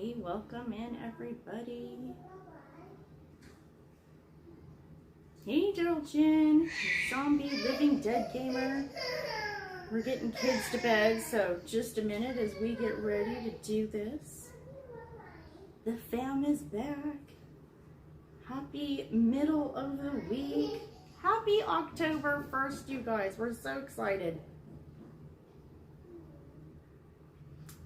everybody. Welcome in, everybody. Hey, Geraldine, zombie living dead gamer. We're getting kids to bed, so just a minute as we get ready to do this. The fam is back. Happy middle of the week. Happy October 1st, you guys. We're so excited.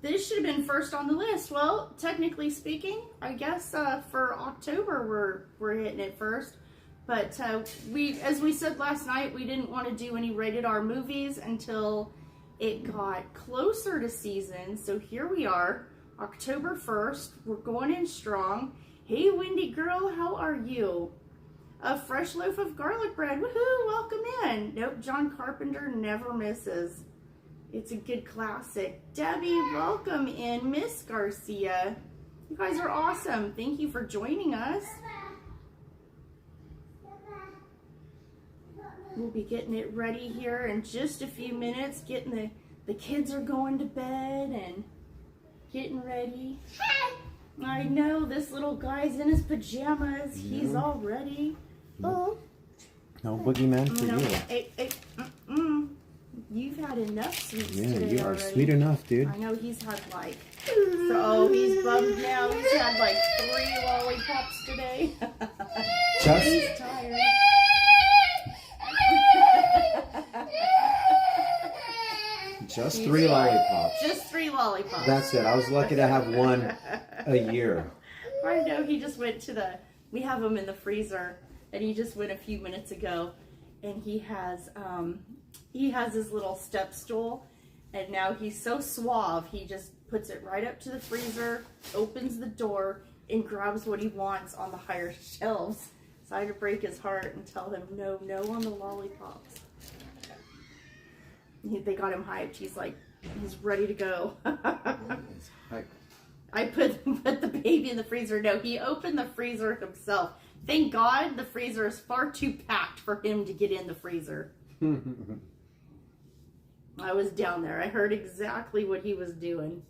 This should have been first on the list. Well, technically speaking, I guess for October we're hitting it first. But as we said last night, we didn't want to do any rated R movies until it got closer to season. So here we are, October 1st. We're going in strong. Hey, Wendy girl, how are you? A fresh loaf of garlic bread. Woohoo, welcome in. Nope, John Carpenter never misses. It's a good classic. Debbie, welcome in. Miss Garcia. You guys are awesome. Thank you for joining us. We'll be getting it ready here in just a few minutes. Getting the kids are going to bed and getting ready. I know, this little guy's in his pajamas. Yeah. He's all ready. Oh. No boogeyman for you. You've had enough sweets today. Yeah, you are already. Sweet enough, dude. I know he's had like, so he's bummed now. He's had like 3 lollipops today. He's tired. Just 3 lollipops. Just 3 lollipops. That's it. I was lucky to have 1 a year. I know, he just went to we have them in the freezer, and he just went a few minutes ago, and he has his little step stool, and now he's so suave, he just puts it right up to the freezer, opens the door, and grabs what he wants on the higher shelves. So I had to break his heart and tell him no on the lollipops. They got him hyped. He's ready to go. I put the baby in the freezer. No, he opened the freezer himself. Thank God the freezer is far too packed for him to get in the freezer. I was down there. I heard exactly what he was doing.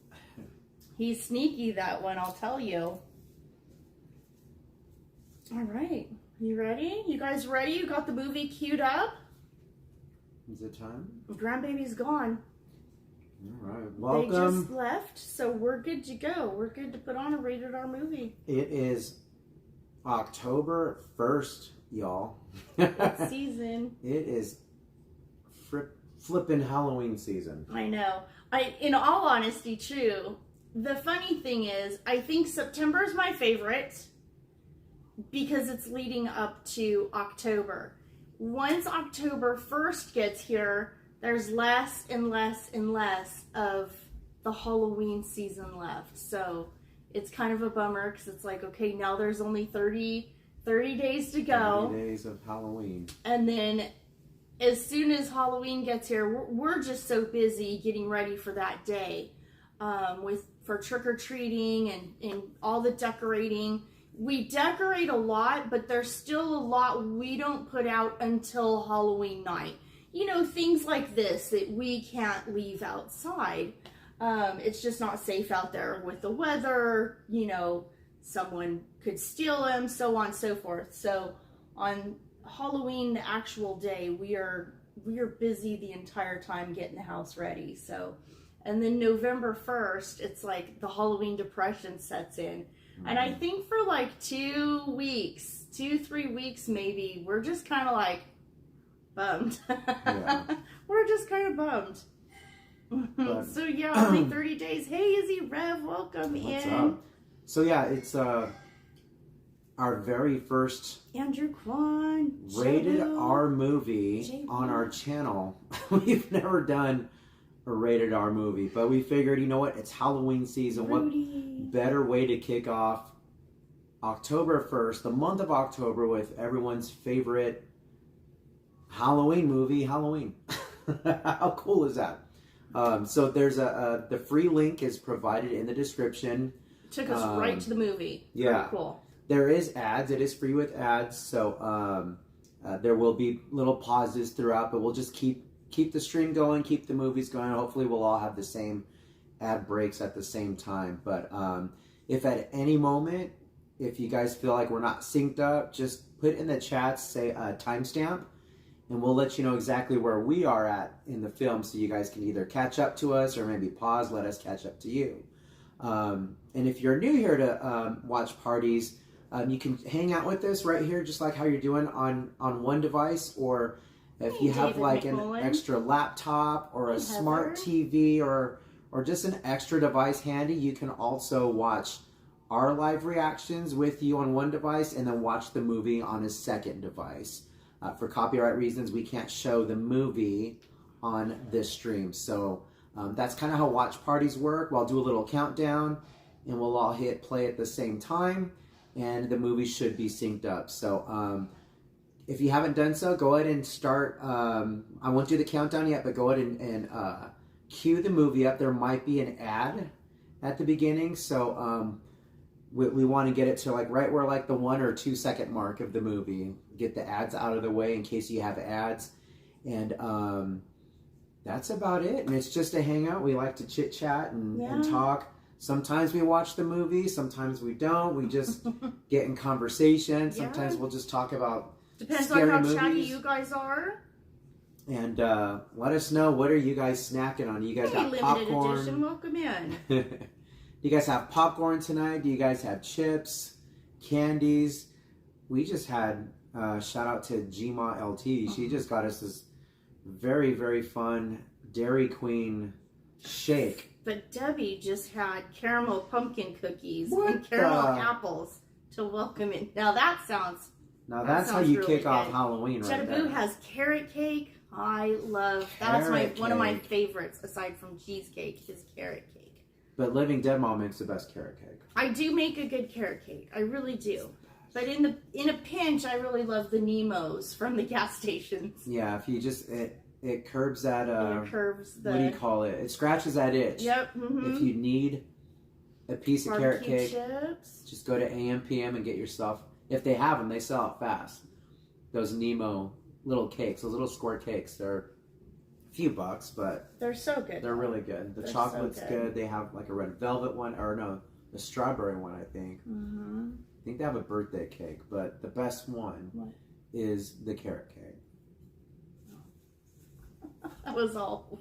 He's sneaky, that one, I'll tell you. All right. You ready? You guys ready? You got the movie queued up? Is it time? Grandbaby's gone. All right. Welcome. They just left, so we're good to go. We're good to put on a rated R movie. It is October 1st, y'all. It's season. It is flippin' Halloween season. I know. In all honesty, too, the funny thing is, I think September is my favorite because it's leading up to October. Once October 1st gets here, there's less and less and less of the Halloween season left. So it's kind of a bummer because it's like, okay, now there's only 30 days to go. 30 days of Halloween. And then as soon as Halloween gets here, we're just so busy getting ready for that day for trick-or-treating and all the decorating. We decorate a lot, but there's still a lot we don't put out until Halloween night. You know, things like this that we can't leave outside. It's just not safe out there with the weather. You know, someone could steal them, so on and so forth. So on Halloween, the actual day, we are busy the entire time getting the house ready. So, and then November 1st, it's like the Halloween depression sets in. And I think for like 3 weeks maybe, we're just kind of like bummed. Yeah. We're just kind of bummed. So yeah, only 30 days. Hey, Izzy Rev, welcome What's in. Up? So yeah, it's our very first Andrew Kwan, rated Joe, R movie JB. On our channel. We've never done a rated R movie, but we figured, you know what, it's Halloween season. Rudy. What better way to kick off October 1st, the month of October, with everyone's favorite Halloween movie, Halloween. How cool is that? So there's the free link is provided in the description. Took us right to the movie. Yeah. Pretty cool. There is ads. It is free with ads, so there will be little pauses throughout, but we'll just keep the stream going, keep the movies going. Hopefully we'll all have the same ad breaks at the same time. But If at any moment, if you guys feel like we're not synced up, just put in the chat, say a timestamp, and we'll let you know exactly where we are at in the film, so you guys can either catch up to us or maybe pause, let us catch up to you. And if you're new here to watch parties, you can hang out with us right here, just like how you're doing on one device, or if you have like an extra laptop or a smart TV or just an extra device handy, you can also watch our live reactions with you on one device and then watch the movie on a second device. For copyright reasons, we can't show the movie on this stream. So that's kind of how watch parties work. We'll do a little countdown and we'll all hit play at the same time, and the movie should be synced up. So if you haven't done so, go ahead and start. I won't do the countdown yet, but go ahead and cue the movie up. There might be an ad at the beginning, so we want to get it to like right where like the 1 or 2 second mark of the movie. Get the ads out of the way in case you have ads, and that's about it. And it's just a hangout. We like to chit chat and talk. Sometimes we watch the movie, sometimes we don't. We just get in conversation. Sometimes we'll just talk about depends on how chatty you guys are. And let us know, what are you guys snacking on? You guys got limited popcorn? Edition, welcome in. Do you guys have popcorn tonight? Do you guys have chips, candies? We just had shout out to Gma LT. She just got us this very, very fun Dairy Queen shake. But Debbie just had caramel pumpkin cookies and caramel apples to welcome in. Now that sounds. Now that's how you really kick off Halloween, right there. Chetaboo has carrot cake. I love that's one of my favorites aside from cheesecake is carrot cake. But Living Dead Mom makes the best carrot cake. I do make a good carrot cake. I really do. But in a pinch, I really love the Nemos from the gas stations. Yeah, if you just it curbs that curves the, what do you call it? It scratches that itch. Yep. If you need a piece of carrot cake, chips. Just go to AM/PM and get yourself. If they have them, they sell it fast. Those Nemo little cakes, those little square cakes, they're a few bucks, but they're so good. They're really good. The chocolate's so good. They have like a red velvet one, or no, the strawberry one, I think. I think they have a birthday cake, but the best one is the carrot cake. That was all.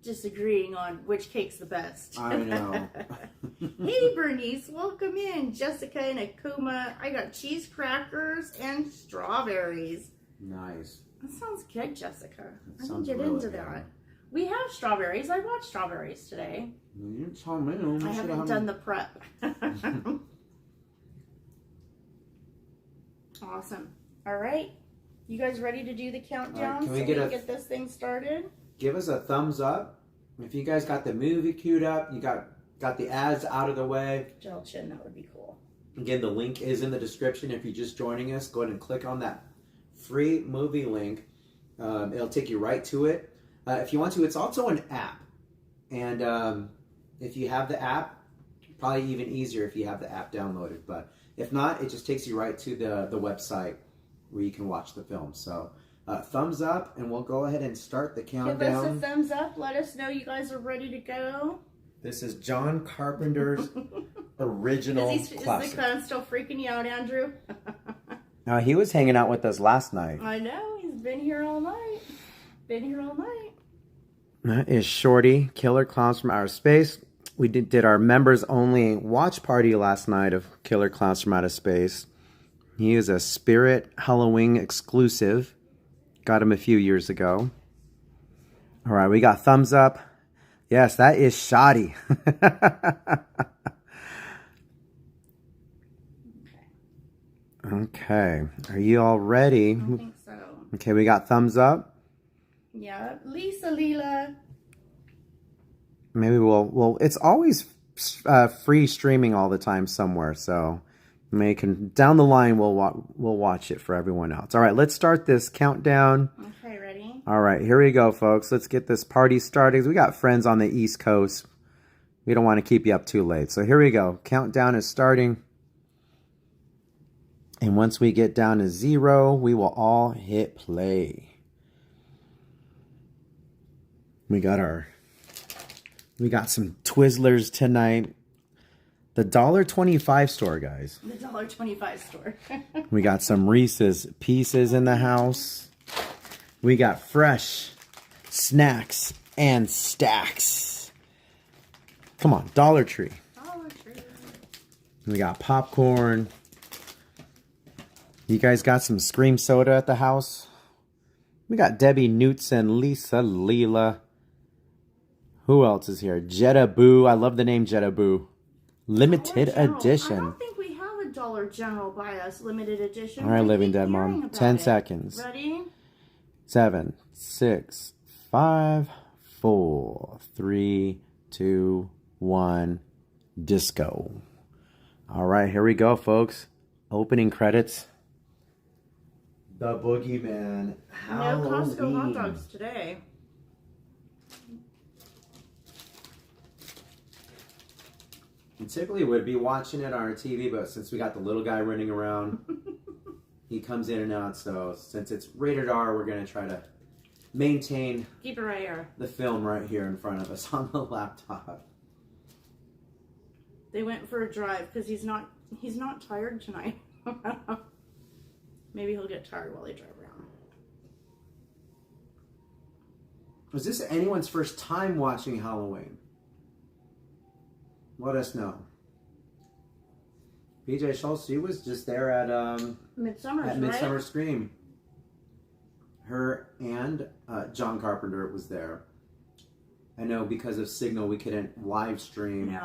Disagreeing on which cake's the best. I know. Hey Bernice, welcome in. Jessica and Akuma. I got cheese crackers and strawberries. Nice. That sounds good, Jessica. I can get really into that. We have strawberries. I bought strawberries today. You tell me. I haven't done the prep. Awesome. All right. You guys ready to do the countdown can we so get we get this thing started? Give us a thumbs up. If you guys got the movie queued up, you got the ads out of the way. Gel chin, that would be cool. Again, the link is in the description. If you're just joining us, go ahead and click on that free movie link. It'll take you right to it. If you want to, it's also an app. And if you have the app, probably even easier if you have the app downloaded. But if not, it just takes you right to the website where you can watch the film. So thumbs up, and we'll go ahead and start the countdown. Give us a thumbs up. Let us know you guys are ready to go. This is John Carpenter's original classic. Is the clown still freaking you out, Andrew? He was hanging out with us last night. I know. He's been here all night. That is Shorty, Killer Clowns from Outer Space. We did our members only watch party last night of Killer Clowns from Outer Space. He is a Spirit Halloween exclusive. Got him a few years ago. All right, we got thumbs up. Yes, that is Shoddy. Okay, are you all ready? I don't think so. Okay, we got thumbs up. Yeah, Lisa Leela. Maybe we'll it's always free streaming all the time somewhere, so down the line we'll watch it for everyone else. All right, let's start this countdown. Okay, ready? All right, here we go, folks. Let's get this party started. We got friends on the East Coast. We don't want to keep you up too late. So here we go. Countdown is starting. And once we get down to 0, we will all hit play. We got our We got some Twizzlers tonight. The $1.25 store, guys. The $1.25 store. We got some Reese's Pieces in the house. We got fresh snacks and stacks. Come on, Dollar Tree. Dollar Tree. We got popcorn. You guys got some Scream soda at the house? We got Debbie Newts and Lisa Leela. Who else is here? Jetta Boo. I love the name Jetta Boo. Limited edition. I don't think we have a Dollar General by us. Limited edition. All right, Living Dead Mom. 10 seconds. Ready? 7, 6, 5, 4, 3, 2, 1. Disco. All right, here we go, folks. Opening credits. The Boogeyman. No Costco hot dogs today. And typically would be watching it on our TV, but since we got the little guy running around, he comes in and out. So since it's rated R, we're going to try to maintain keep it right here. The film right here in front of us on the laptop. They went for a drive because he's not tired tonight. Maybe he'll get tired while they drive around. Was this anyone's first time watching Halloween? Let us know. BJ Schultz, she was just there at Midsummer Scream. Her and John Carpenter was there. I know because of Signal we couldn't live stream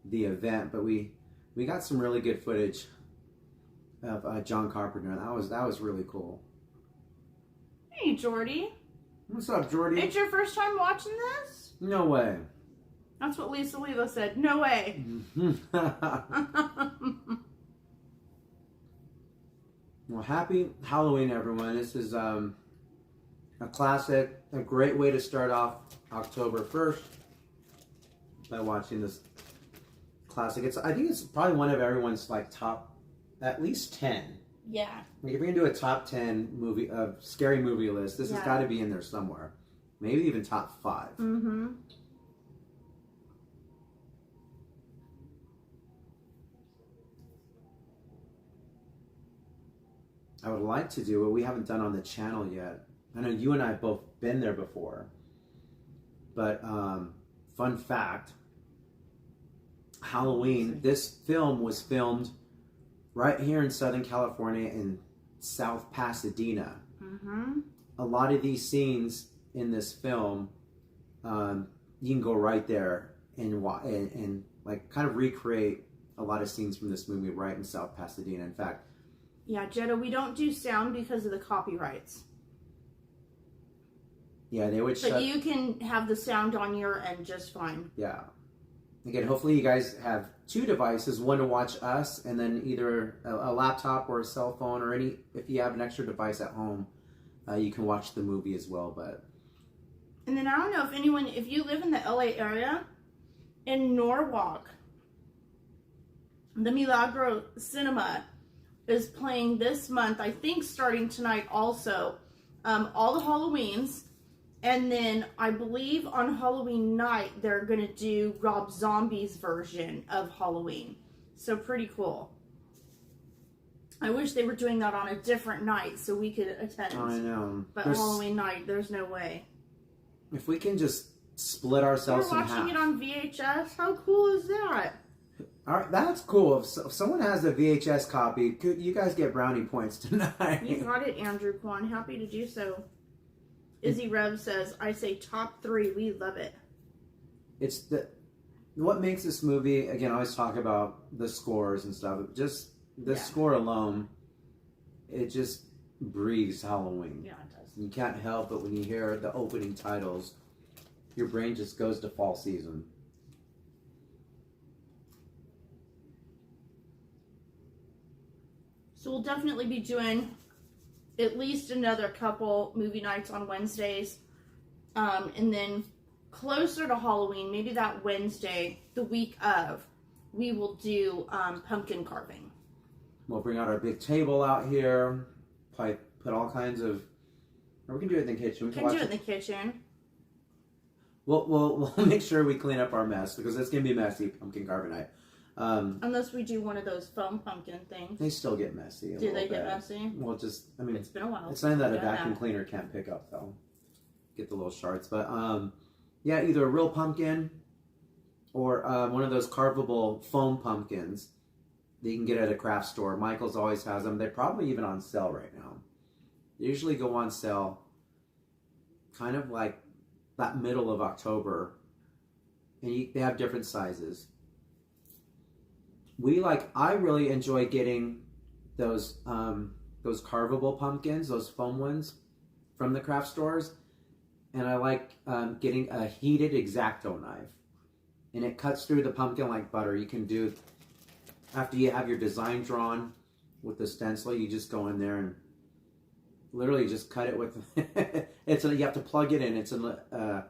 the event, but we got some really good footage of John Carpenter. That was really cool. Hey, Jordy. What's up, Jordy? It's your first time watching this? No way. That's what Lisa Leela said. No way. Well, happy Halloween, everyone. This is a classic, a great way to start off October 1st by watching this classic. I think it's probably one of everyone's top, at least 10. Yeah. If you're gonna do a top 10 scary movie list, this has got to be in there somewhere. Maybe even top 5. Mm-hmm. I would like to do what we haven't done on the channel yet. I know you and I have both been there before. But fun fact, Halloween, this film was filmed right here in Southern California in South Pasadena. Mm-hmm. A lot of these scenes in this film, you can go right there and kind of recreate a lot of scenes from this movie right in South Pasadena. In fact, yeah, Jetta, we don't do sound because of the copyrights. Yeah, they would. But you can have the sound on your end just fine. Yeah. Again, hopefully you guys have 2 devices, one to watch us, and then either a laptop or a cell phone, or if you have an extra device at home, you can watch the movie as well. And then I don't know if you live in the LA area, in Norwalk, the Milagro Cinema is playing this month, I think starting tonight also, all the Halloweens. And then I believe on Halloween night, they're going to do Rob Zombie's version of Halloween. So pretty cool. I wish they were doing that on a different night so we could attend. I know. But Halloween night, there's no way. If we can just split ourselves in half. We're watching it on VHS? How cool is that? All right, that's cool. If someone has a VHS copy, you guys get brownie points tonight. You got it, Andrew Kwan. Happy to do so. Izzy Rev says, I say top 3. We love it. It's what makes this movie, again, I always talk about the scores and stuff. Just the score alone, it just breathes Halloween. Yeah, it does. You can't help but when you hear the opening titles, your brain just goes to fall season. So we'll definitely be doing at least another couple movie nights on Wednesdays. And then closer to Halloween, maybe that Wednesday, the week of, we will do pumpkin carving. We'll bring out our big table out here, probably put all kinds of, or we can do it in the kitchen. We can do it in the kitchen. We'll make sure we clean up our mess because it's gonna be messy. Pumpkin carving night. Unless we do one of those foam pumpkin things. They still get messy. Do they get messy? Well, It's been a while. It's something that a vacuum cleaner can't pick up though. Get the little shards, but yeah, either a real pumpkin or one of those carvable foam pumpkins that you can get at a craft store. Michael's always has them. They're probably even on sale right now. They usually go on sale kind of like that middle of October, and they have different sizes. I really enjoy getting those carvable pumpkins, those foam ones from the craft stores, and I like getting a heated X-Acto knife, and it cuts through the pumpkin like butter. You can do, after you have your design drawn with the stencil, you just go in there and literally just cut it with. You have to plug it in. It's a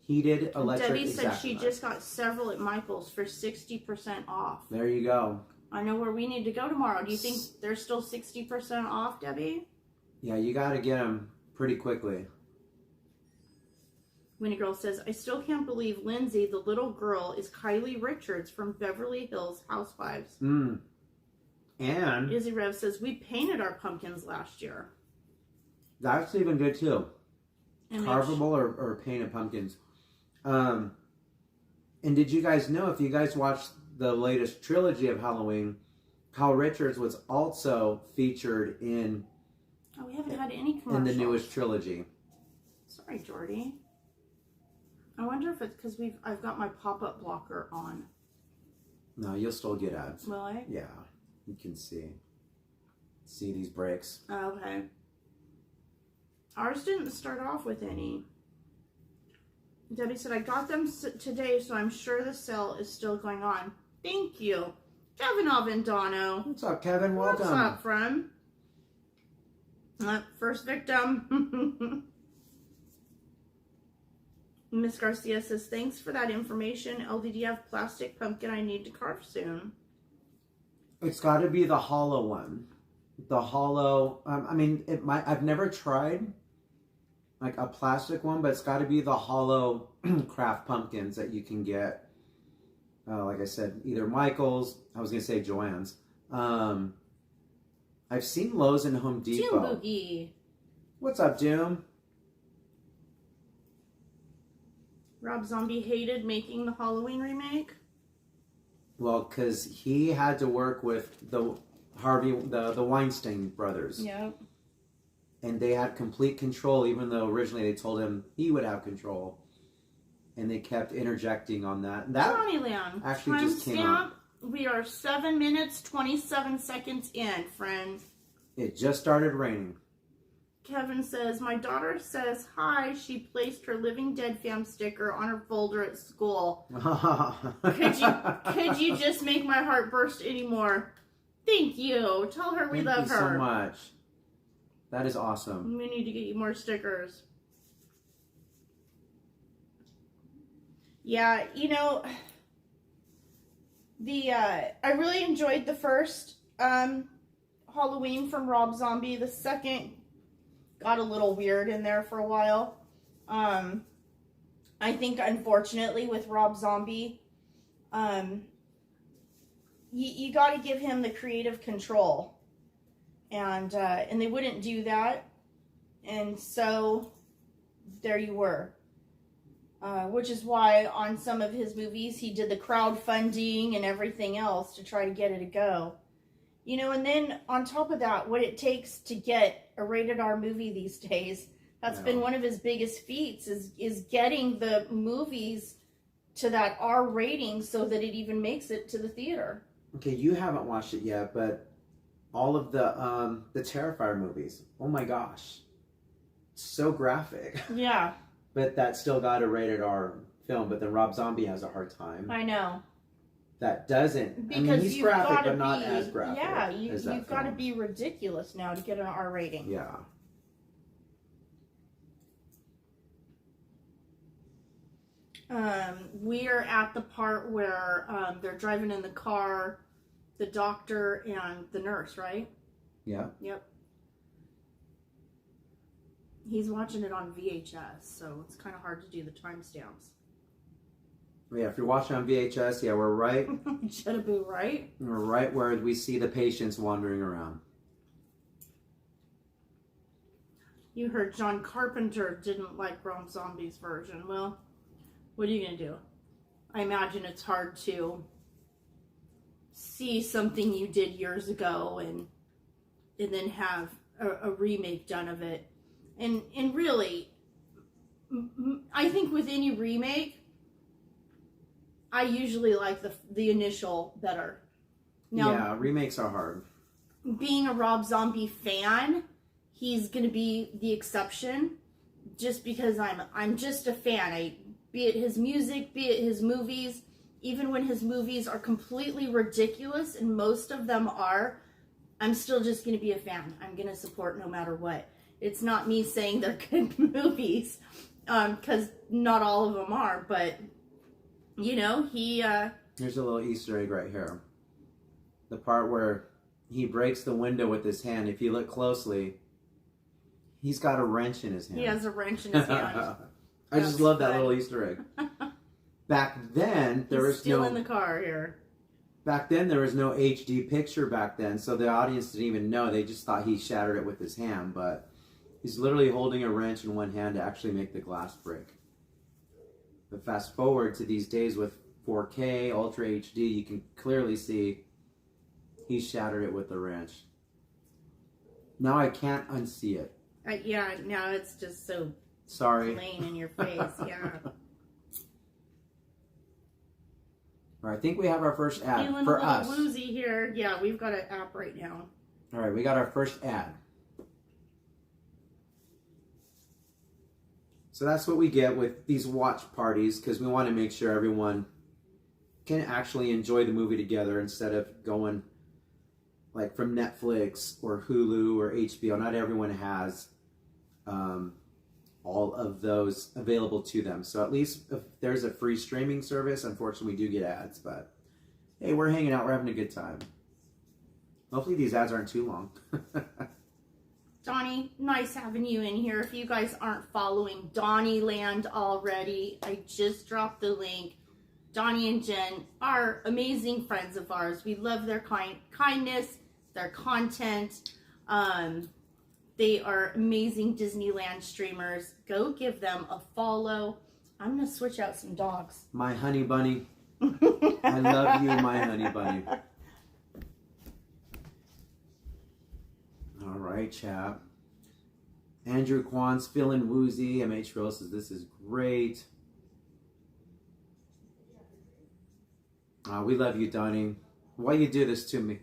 heated electric. Debbie said X-Acto she knife. just got several at Michael's for 60% off. There you go. I know where we need to go tomorrow. Do you think they're still 60% off, Debbie? Yeah, you got to get them pretty quickly. Winnie Girl says, I still can't believe Lindsay, the little girl, is Kylie Richards from Beverly Hills Housewives. And Izzy Rev says, we painted our pumpkins last year. that's even good too. And Carvable or painted pumpkins. And did you guys know, if you guys watched the latest trilogy of Halloween, Kyle Richards was also featured in we haven't had any commercials. in the newest trilogy. Sorry, Jordy. I wonder if it's because I've got my pop-up blocker on. No, you'll still get ads. Will I? Yeah, you can see these breaks. Okay. Ours didn't start off with any. Debbie said, I got them today, so I'm sure the sale is still going on. Thank you. Kevin Avendano. What's up, Kevin? Welcome. What's up, friend? First victim. Miss Garcia says, thanks for that information. LDDF plastic pumpkin I need to carve soon. It's got to be the hollow one. The hollow, I've never tried like a plastic one, but it's got to be the hollow craft pumpkins that you can get. Like I said, either Michael's, I was going to say Joann's. I've seen Lowe's and Home Depot. Doom Boogie. What's up, Doom? Rob Zombie hated making the Halloween remake. Well, because he had to work with the Weinstein brothers. Yep. And they had complete control, even though originally they told him he would have control. And they kept interjecting on that. And that Johnnyland. actually just came out. We are 7 minutes, 27 seconds in, friends. It just started raining. Kevin says, my daughter says hi. She placed her Living Dead fam sticker on her folder at school. Could you just make my heart burst anymore? Thank you. Tell her we love her. Thank you so much. That is awesome. We need to get you more stickers. Yeah, you know, I really enjoyed the first Halloween from Rob Zombie. The second got a little weird in there for a while. I think, unfortunately, with Rob Zombie, you got to give him the creative control, and they wouldn't do that, and so there you were. Which is why on some of his movies he did the crowdfunding and everything else to try to get it to go. You know, and then on top of that, what it takes to get a rated R movie these days, that's been one of his biggest feats, is getting the movies to that R rating so that it even makes it to the theater. Okay, you haven't watched it yet, but all of the Terrifier movies, oh my gosh, so graphic. Yeah. But that still got a rated R film, but then Rob Zombie has a hard time. I know. That doesn't. Because he's you've graphic, gotta but not be, as graphic. Yeah, as you've got to be ridiculous now to get an R rating. Yeah. We're at the part where they're driving in the car, the doctor and the nurse, right? Yeah. Yep. He's watching it on VHS, so it's kind of hard to do the timestamps. Yeah, if you're watching on VHS, yeah, we're right. Jedaboo, right? We're right where we see the patients wandering around. You heard John Carpenter didn't like Rob Zombie's version. Well, what are you going to do? I imagine it's hard to see something you did years ago and then have a remake done of it. And really, I think with any remake, I usually like the initial better. Now, yeah, remakes are hard. Being a Rob Zombie fan, he's going to be the exception, just because I'm just a fan. Be it his music, be it his movies, even when his movies are completely ridiculous, and most of them are, I'm still just going to be a fan. I'm going to support no matter what. It's not me saying they're good movies, because not all of them are, but you know, Here's a little Easter egg right here. The part where he breaks the window with his hand. If you look closely, he's got a wrench in his hand. He has a wrench in his hand. I just love that little Easter egg. Back then, there was still in the car here. Back then, there was no HD picture back then, so the audience didn't even know. They just thought he shattered it with his hand, but he's literally holding a wrench in one hand to actually make the glass break. But fast forward to these days with 4K, Ultra HD, you can clearly see he shattered it with the wrench. Now I can't unsee it. Yeah, now it's just so sorry plain in your face. Yeah. All right, I think we have our first ad Feeling for a little us. woozy here. Yeah, we've got an app right now. All right, we got our first ad. So that's what we get with these watch parties, because we want to make sure everyone can actually enjoy the movie together instead of going like from Netflix or Hulu or HBO. Not everyone has all of those available to them. So at least if there's a free streaming service, unfortunately we do get ads, but hey, we're hanging out, we're having a good time. Hopefully these ads aren't too long. Donnie, nice having you in here. If you guys aren't following Donnie Land already, I just dropped the link. Donnie and Jen are amazing friends of ours. We love their kindness, their content. They are amazing Disneyland streamers. Go give them a follow. I'm going to switch out some dogs. My honey bunny. I love you, my honey bunny. All right, chap. Andrew Kwan's feeling woozy. MH Rose says this is great. We love you, Donnie. Why you do this to me?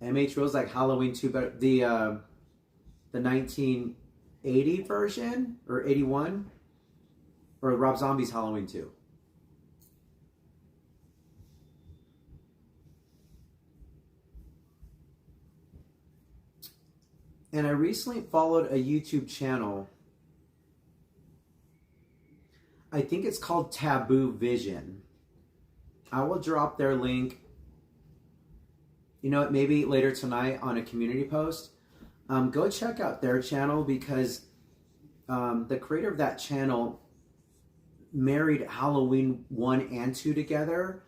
MH Rose like Halloween 2 better. The 1980 version or 81 or Rob Zombie's Halloween 2. And I recently followed a YouTube channel. I think it's called Taboo Vision. I will drop their link. You know what? Maybe later tonight on a community post. Go check out their channel because the creator of that channel married Halloween 1 and 2 together,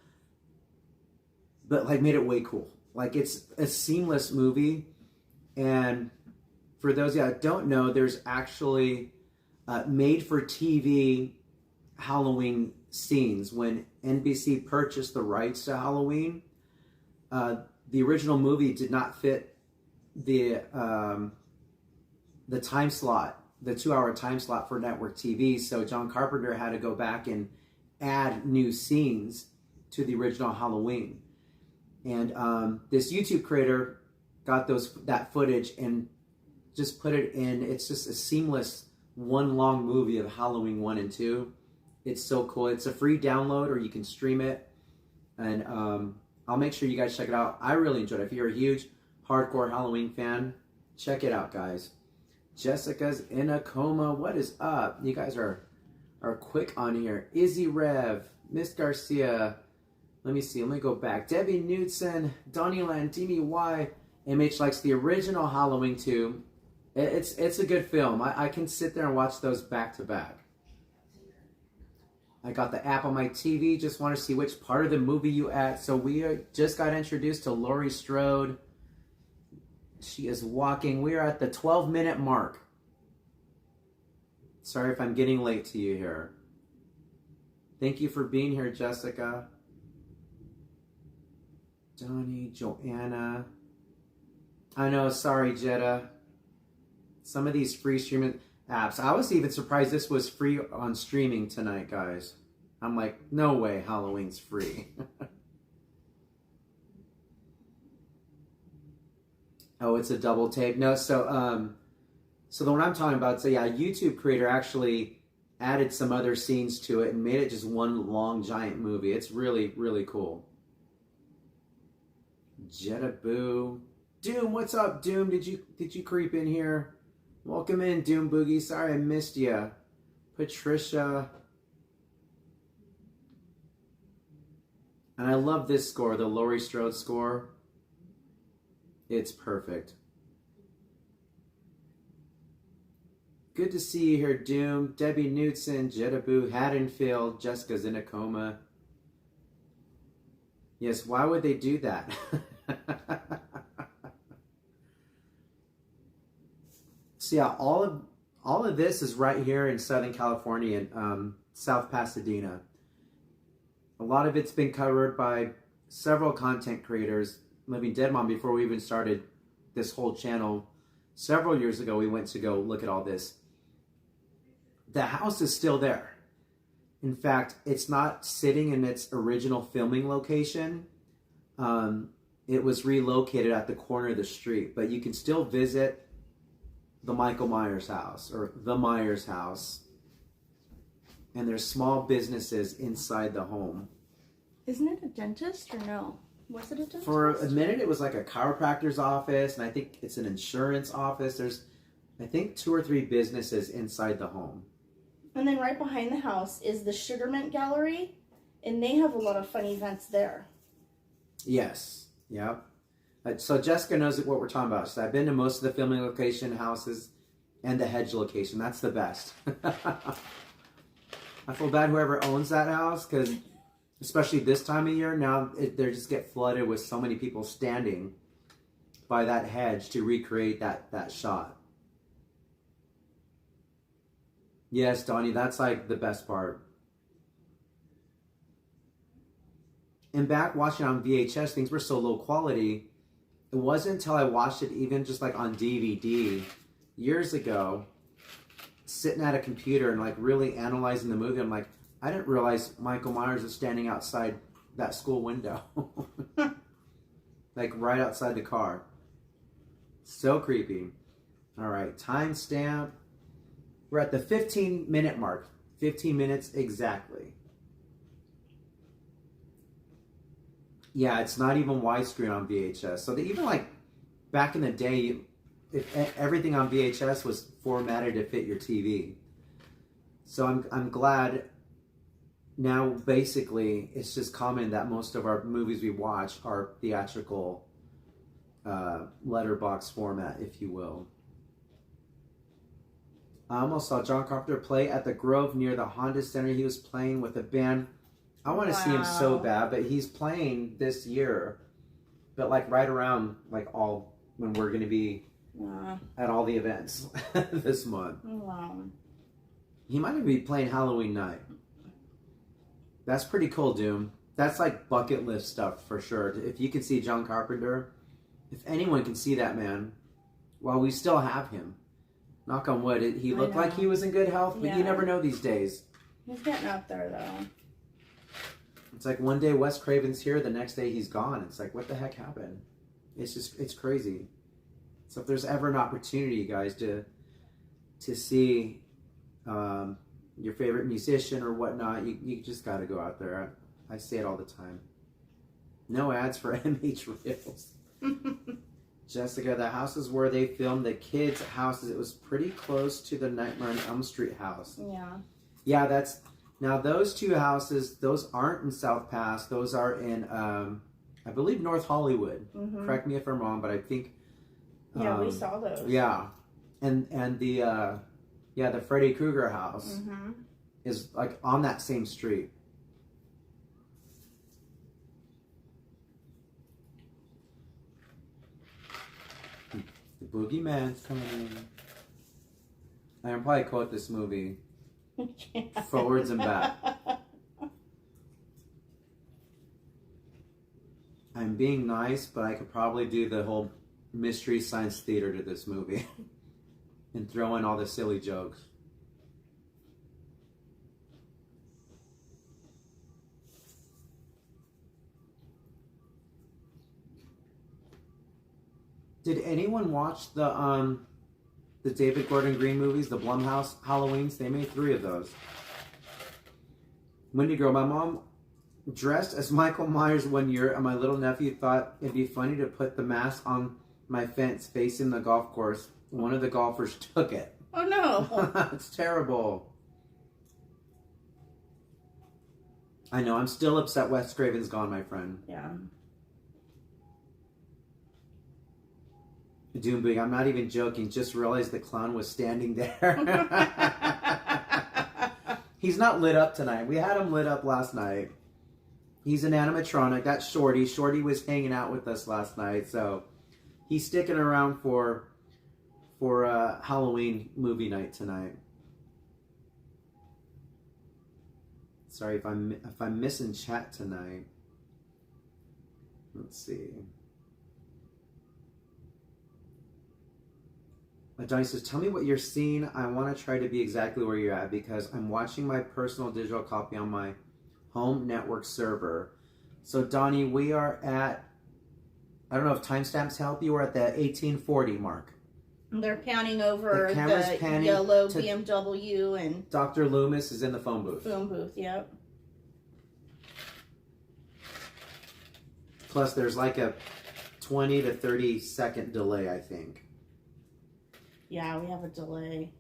but like made it way cool. Like it's a seamless movie. And for those that don't know, there's actually made-for-TV Halloween scenes. When NBC purchased the rights to Halloween, the original movie did not fit the time slot, the 2-hour time slot for network TV. So John Carpenter had to go back and add new scenes to the original Halloween. And this YouTube creator got that footage and just put it in. It's just a seamless one long movie of Halloween 1 and 2. It's so cool. It's a free download or you can stream it. And I'll make sure you guys check it out. I really enjoyed it. If you're a huge hardcore Halloween fan, check it out, guys. Jessica's in a coma. What is up? You guys are quick on here. Izzy Rev, Miss Garcia. Let me see. Let me go back. Debbie Knudsen, Donnie Landini Y. MH likes the original Halloween 2. It's a good film. I can sit there and watch those back to back. I got the app on my TV. Just want to see which part of the movie you at. So we just got introduced to Laurie Strode. She is walking. We are at the 12-minute mark. Sorry if I'm getting late to you here. Thank you for being here, Jessica. Donnie, Joanna. I know, sorry, Jetta. Some of these free streaming apps. I was even surprised this was free on streaming tonight, guys. I'm like, no way Halloween's free. Oh, it's a double take. No, so the one I'm talking about, so yeah, a YouTube creator actually added some other scenes to it and made it just one long giant movie. It's really, really cool. Jetta Boo. Doom, what's up, Doom? Did you creep in here? Welcome in, Doom Boogie. Sorry I missed ya. Patricia. And I love this score, the Laurie Strode score. It's perfect. Good to see you here, Doom. Debbie Knutson, Jetta Boo, Haddonfield, Jessica's in a coma. Yes, why would they do that? So yeah, all of this is right here in Southern California, in South Pasadena. A lot of it's been covered by several content creators. Living Dead Mom, before we even started this whole channel, several years ago, we went to go look at all this. The house is still there. In fact, it's not sitting in its original filming location. It was relocated at the corner of the street, but you can still visit the Michael Myers house, or the Myers house. And there's small businesses inside the home. Isn't it a dentist or no? Was it a dentist? For a minute, it was like a chiropractor's office, and I think it's an insurance office. There's, I think, 2 or 3 businesses inside the home. And then right behind the house is the Sugarmint Gallery, and they have a lot of fun events there. Yes, yeah. So Jessica knows what we're talking about. So I've been to most of the filming location houses and the hedge location. That's the best. I feel bad whoever owns that house, because especially this time of year, now they just get flooded with so many people standing by that hedge to recreate that shot. Yes, Donnie, that's like the best part. And back watching on VHS, things were so low quality. It wasn't until I watched it even just like on DVD years ago, sitting at a computer and like really analyzing the movie. I'm like, I didn't realize Michael Myers was standing outside that school window. Like right outside the car. So creepy. All right, timestamp. We're at the 15-minute mark. 15 minutes exactly. Yeah, it's not even widescreen on VHS. So even like back in the day, everything on VHS was formatted to fit your TV. So I'm glad now basically it's just common that most of our movies we watch are theatrical letterbox format, if you will. I almost saw John Carpenter play at the Grove near the Honda Center. He was playing with a band. I want to see him so bad, but he's playing this year. But like right around like all when we're going to be at all the events this month. Wow. He might even be playing Halloween night. That's pretty cool, Doom. That's like bucket list stuff for sure. If you can see John Carpenter, if anyone can see that man, well, we still have him. Knock on wood. He looked like he was in good health, but you never know these days. He's getting up there, though. It's like one day Wes Craven's here, the next day he's gone. It's like, what the heck happened? It's crazy. So if there's ever an opportunity, guys, to see your favorite musician or whatnot, you just got to go out there. I say it all the time. No ads for MH Reels. Jessica, the houses where they filmed the kids' houses, it was pretty close to the Nightmare on Elm Street house. Yeah. Yeah, that's... Now, those 2 houses, those aren't in South Pass. Those are in, I believe, North Hollywood. Mm-hmm. Correct me if I'm wrong, but I think... Yeah, we saw those. Yeah. And the Freddy Krueger house. Mm-hmm. is like on that same street. The boogeyman's coming in. I can probably quote this movie forwards and back. I'm being nice, but I could probably do the whole Mystery Science Theater to this movie and throw in all the silly jokes. Did anyone watch the David Gordon Green movies, the Blumhouse Halloweens? They made 3 of those. Windy Girl, my mom dressed as Michael Myers one year, and my little nephew thought it'd be funny to put the mask on my fence facing the golf course. One of the golfers took it. Oh no. It's terrible. I know, I'm still upset Wes Craven's gone, my friend. Yeah. Doombig, I'm not even joking. Just realized the clown was standing there. He's not lit up tonight. We had him lit up last night. He's an animatronic. That's Shorty. Shorty was hanging out with us last night, so he's sticking around for Halloween movie night tonight. Sorry if I'm missing chat tonight. Let's see. Johnny says, tell me what you're seeing. I want to try to be exactly where you're at because I'm watching my personal digital copy on my home network server. So Donnie, we are at, I don't know if timestamps help you, we're at the 1840 mark. They're panning over the panning yellow BMW and Dr. Loomis is in the phone booth. Phone booth, yep. Plus there's like a 20 to 30 second delay, I think. Yeah, we have a delay.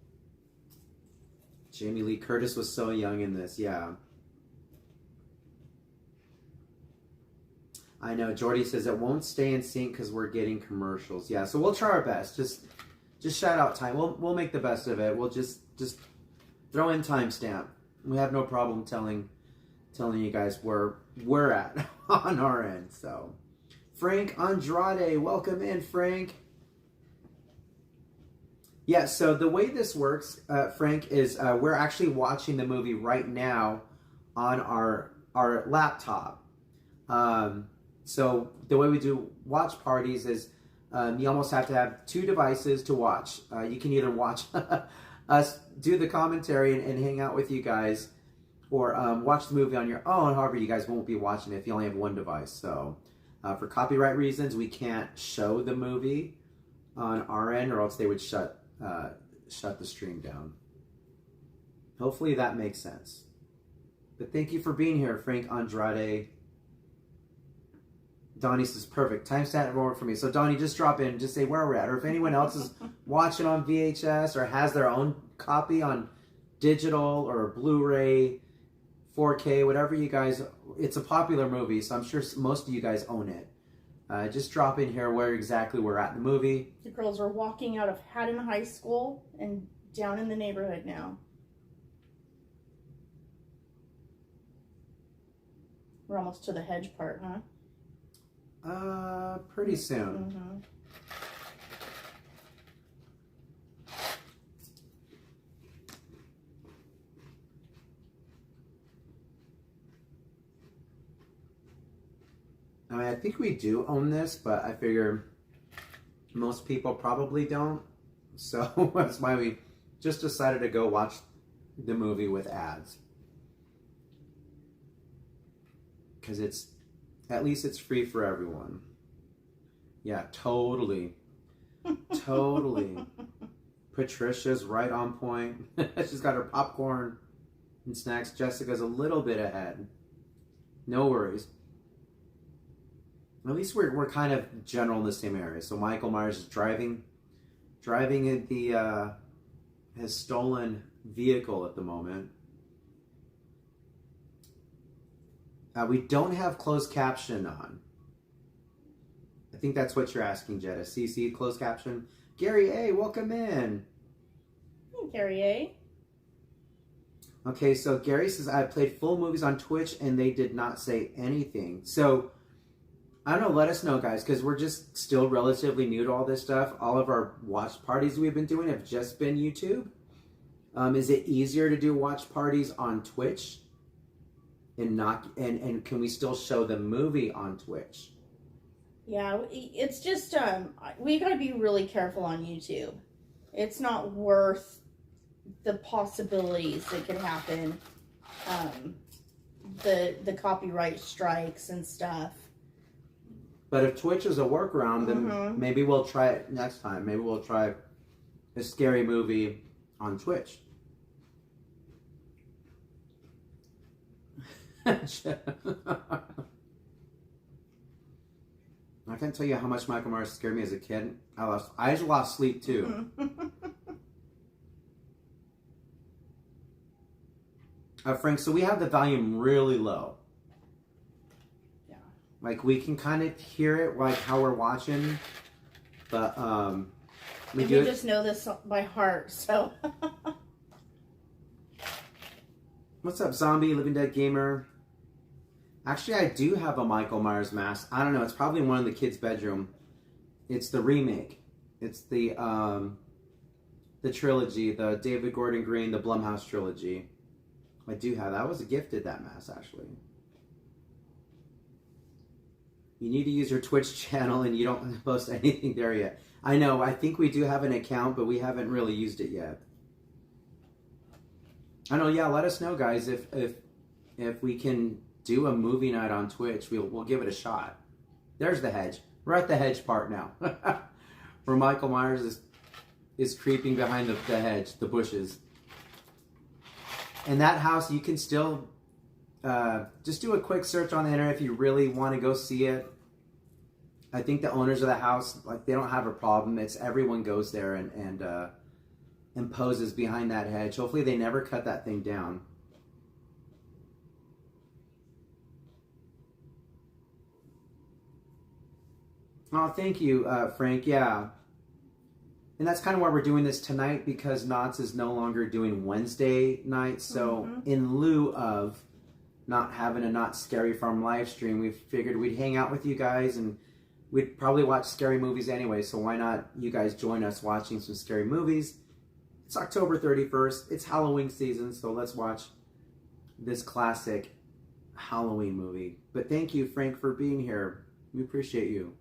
Jamie Lee Curtis was so young in this, yeah. I know, Jordy says it won't stay in sync because we're getting commercials. Yeah, so we'll try our best. Just shout out time. We'll make the best of it. We'll just throw in timestamp. We have no problem telling you guys where we're at on our end. So, Frank Andrade, welcome in, Frank. Yeah, so the way this works, Frank, is we're actually watching the movie right now on our laptop. So the way we do watch parties is you almost have to have 2 devices to watch. You can either watch us do the commentary and hang out with you guys, or watch the movie on your own. However, you guys won't be watching it if you only have 1 device. So for copyright reasons, we can't show the movie on our end, or else they would shut the stream down. Hopefully that makes sense. But thank you for being here, Frank Andrade. Donnie says, perfect. Timestamp will work for me. So Donnie, just drop in, just say where we're at. Or if anyone else is watching on VHS or has their own copy on digital or Blu-ray, 4K, whatever you guys, it's a popular movie, so I'm sure most of you guys own it. Just drop in here where exactly we're at in the movie. The girls are walking out of Haddon High School and down in the neighborhood now. We're almost to the hedge part, huh? Pretty soon. Mm-hmm. I mean, I think we do own this, but I figure most people probably don't. So that's why we just decided to go watch the movie with ads. Because at least it's free for everyone. Yeah, totally. Totally. Patricia's right on point. She's got her popcorn and snacks. Jessica's a little bit ahead. No worries. At least we're kind of general in the same area. So Michael Myers is driving in his stolen vehicle at the moment. We don't have closed caption on. I think that's what you're asking, Jetta. CC, closed caption. Gary A, welcome in. Hey, Gary A. Okay, so Gary says, I played full movies on Twitch and they did not say anything. So, I don't know, let us know, guys, because we're just still relatively new to all this stuff. All of our watch parties we've been doing have just been YouTube. Is it easier to do watch parties on Twitch? And can we still show the movie on Twitch? Yeah, it's just, we got to be really careful on YouTube. It's not worth the possibilities that could happen, the copyright strikes and stuff. But if Twitch is a workaround, then maybe we'll try it next time. Maybe we'll try a scary movie on Twitch. I can't tell you how much Michael Myers scared me as a kid. I just lost sleep too. Frank, so we have the volume really low. Yeah. Like we can kind of hear it, like how we're watching, but we just know this by heart. So. What's up, Zombie Living Dead Gamer? Actually, I do have a Michael Myers mask. I don't know. It's probably in one of the kids' bedroom. It's the remake. It's the trilogy, the David Gordon Green, the Blumhouse trilogy. I do have that. I was gifted that mask, actually. You need to use your Twitch channel, and you don't post anything there yet. I know. I think we do have an account, but we haven't really used it yet. I know. Yeah, let us know, guys, if we can do a movie night on Twitch. We'll give it a shot. There's the hedge. We're at the hedge part now, where Michael Myers is creeping behind the hedge, the bushes. And that house, you can still just do a quick search on the internet if you really want to go see it. I think the owners of the house, like, they don't have a problem. It's everyone goes there and poses behind that hedge. Hopefully they never cut that thing down. Oh, thank you, Frank. Yeah. And that's kind of why we're doing this tonight, because Knott's is no longer doing Wednesday nights. So in lieu of not having a Not Scary Farm live stream, we figured we'd hang out with you guys, and we'd probably watch scary movies anyway. So why not you guys join us watching some scary movies? It's October 31st. It's Halloween season, so let's watch this classic Halloween movie. But thank you, Frank, for being here. We appreciate you.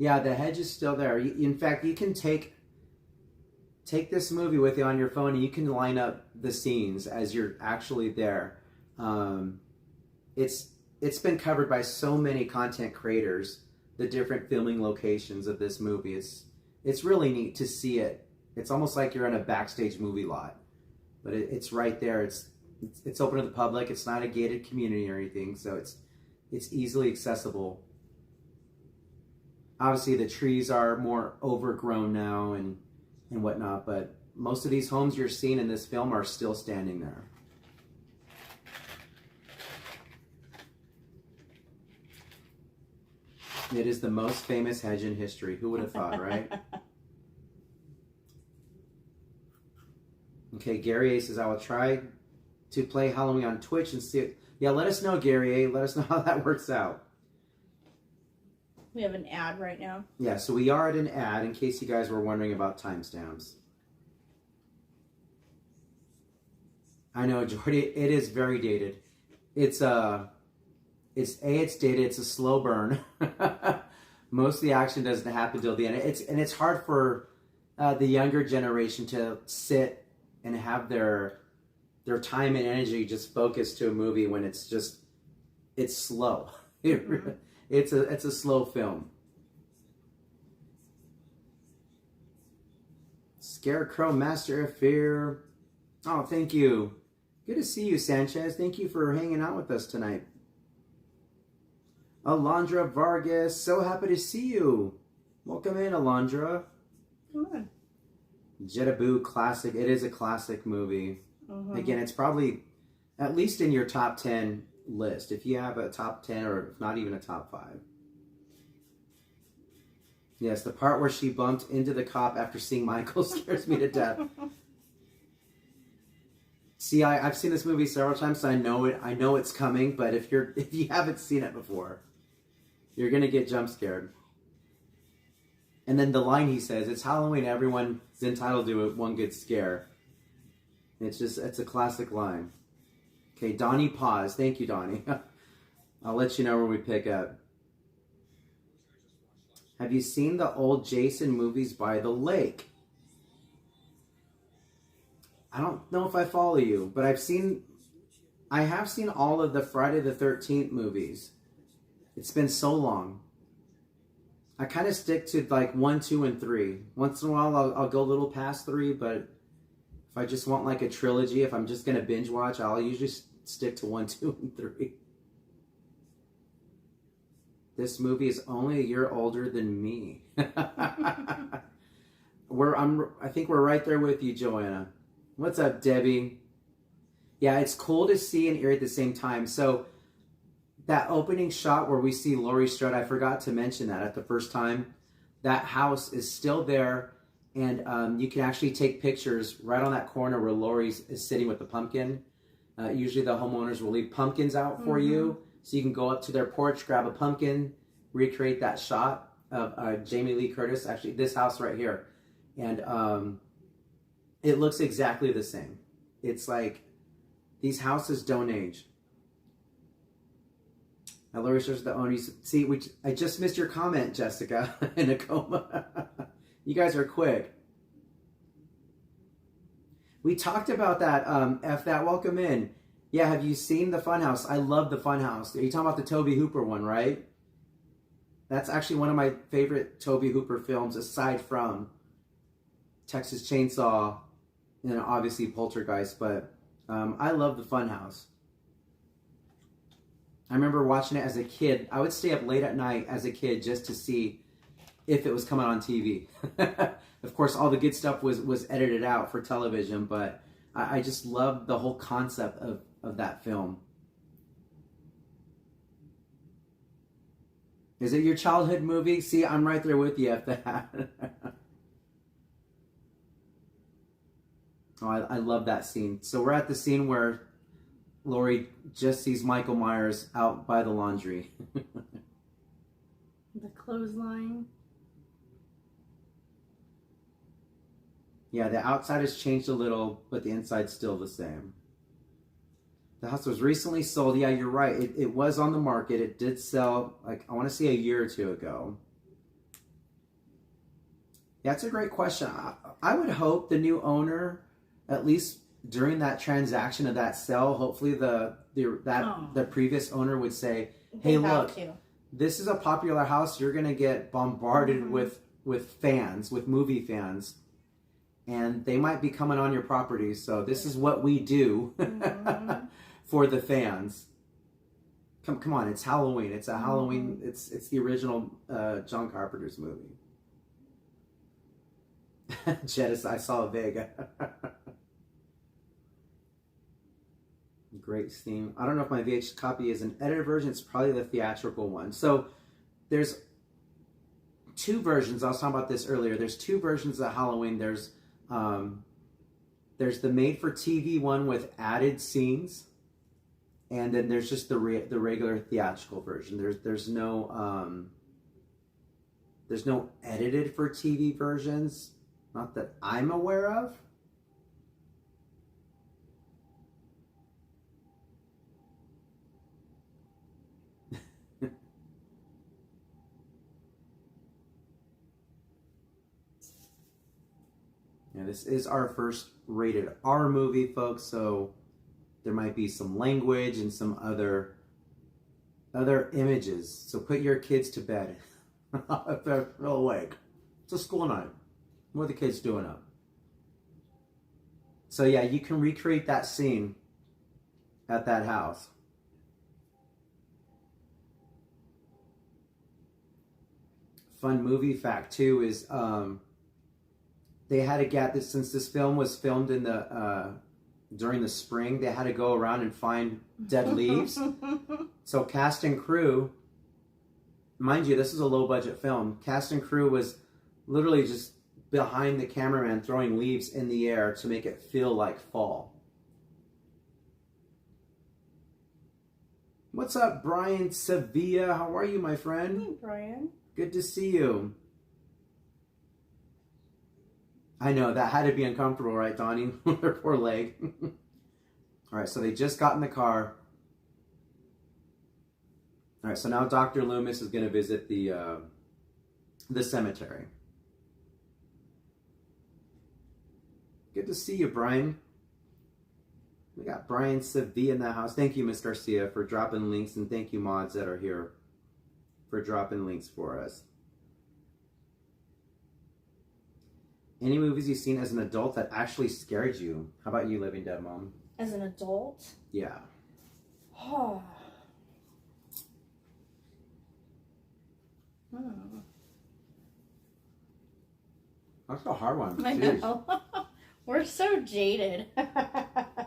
Yeah, the hedge is still there. In fact, you can take this movie with you on your phone, and you can line up the scenes as you're actually there. It's been covered by so many content creators, the different filming locations of this movie. It's really neat to see it. It's almost like you're in a backstage movie lot, but it's right there. It's open to the public. It's not a gated community or anything, so it's easily accessible. Obviously, the trees are more overgrown now and whatnot, but most of these homes you're seeing in this film are still standing there. It is the most famous hedge in history. Who would have thought, right? Okay, Gary A says, I will try to play Halloween on Twitch and see it. Yeah, let us know, Gary A. Let us know how that works out. We have an ad right now. Yeah, so we are at an ad, in case you guys were wondering about timestamps. I know, Jordy, it is very dated. It's dated. It's a slow burn. Most of the action doesn't happen till the end. It's hard for the younger generation to sit and have their time and energy just focused to a movie when it's slow. It's a slow film. Scarecrow, Master of Fear. Oh, thank you. Good to see you, Sanchez. Thank you for hanging out with us tonight. Alondra Vargas, so happy to see you. Welcome in, Alondra. Come on. Jetaboo classic. It is a classic movie. Again, it's probably at least in your top 10 list, if you have a top 10 or if not even a top 5. Yes, the part where she bumped into the cop after seeing Michael scares me to death. See, I've seen this movie several times, so I know it. I know it's coming. But if you haven't seen it before, you're gonna get jump scared. And then the line he says, "It's Halloween. Everyone is entitled to one good scare." It's a classic line. Okay, Donnie, pause. Thank you, Donnie. I'll let you know when we pick up. Have you seen the old Jason movies by the lake? I don't know if I follow you, but I have seen all of the Friday the 13th movies. It's been so long. I kind of stick to like 1, 2, and 3. Once in a while I'll go a little past 3, but if I just want like a trilogy, if I'm just going to binge watch, I'll usually stick to 1, 2, and 3. This movie is only a year older than me. I think we're right there with you, Joanna. What's up, Debbie? Yeah, it's cool to see and hear at the same time. So that opening shot where we see Laurie Strode, I forgot to mention that at the first time. That house is still there, and you can actually take pictures right on that corner where Laurie is sitting with the pumpkin. Usually the homeowners will leave pumpkins out for you, so you can go up to their porch, grab a pumpkin, recreate that shot of Jamie Lee Curtis, actually this house right here. And it looks exactly the same. It's like these houses don't age. Now, Laurie says the owners. See, I just missed your comment, Jessica, in a coma. You guys are quick. We talked about that. F that, welcome in. Yeah, have you seen the Funhouse? I love the Funhouse. Are you talking about the Tobe Hooper one, right? That's actually one of my favorite Tobe Hooper films, aside from Texas Chainsaw and obviously Poltergeist. But I love the Funhouse. I remember watching it as a kid. I would stay up late at night as a kid just to see if it was coming on TV. Of course, all the good stuff was edited out for television, but I just loved the whole concept of that film. Is it your childhood movie? See, I'm right there with you at that. Oh, I love that scene. So we're at the scene where Laurie just sees Michael Myers out by the laundry. The clothesline. Yeah, the outside has changed a little, but the inside's still the same. The house was recently sold. Yeah, you're right. It was on the market. It did sell, like, I want to say a year or two ago. Yeah, it's a great question. I would hope the new owner, at least during that transaction of that sale, hopefully the previous owner would say, "Hey, look, this is a popular house. You're going to get bombarded with fans, with movie fans, and they might be coming on your property. So this is what we do for the fans." Come on, it's Halloween. It's a Halloween. It's the original John Carpenter's movie. Jettis, I saw a Vega. Great theme. I don't know if my VH copy is an edited version. It's probably the theatrical one. So there's two versions. I was talking about this earlier. There's two versions of Halloween. There's the made-for-TV one with added scenes, and then there's just the regular theatrical version. There's no edited for TV versions, not that I'm aware of. Yeah, this is our first rated R movie, folks, so there might be some language and some other images. So put your kids to bed if they're real awake. It's a school night. What are the kids doing up? So yeah, you can recreate that scene at that house. Fun movie fact too is they had to get this, since this film was filmed in the during the spring, they had to go around and find dead leaves. So cast and crew mind you, this is a low-budget film. Cast and crew was literally just behind the cameraman throwing leaves in the air to make it feel like fall. What's up, Brian Sevilla? How are you, my friend? Hey, Brian. Good to see you. I know, that had to be uncomfortable, right, Donnie? With her poor leg. All right, so they just got in the car. All right, so now Dr. Loomis is going to visit the cemetery. Good to see you, Brian. We got Brian Sevilla in the house. Thank you, Miss Garcia, for dropping links, and thank you, mods that are here, for dropping links for us. Any movies you've seen as an adult that actually scared you? How about you, Living Dead Mom? As an adult? Yeah. Oh. That's a hard one. I Jeez. know. We're so jaded. That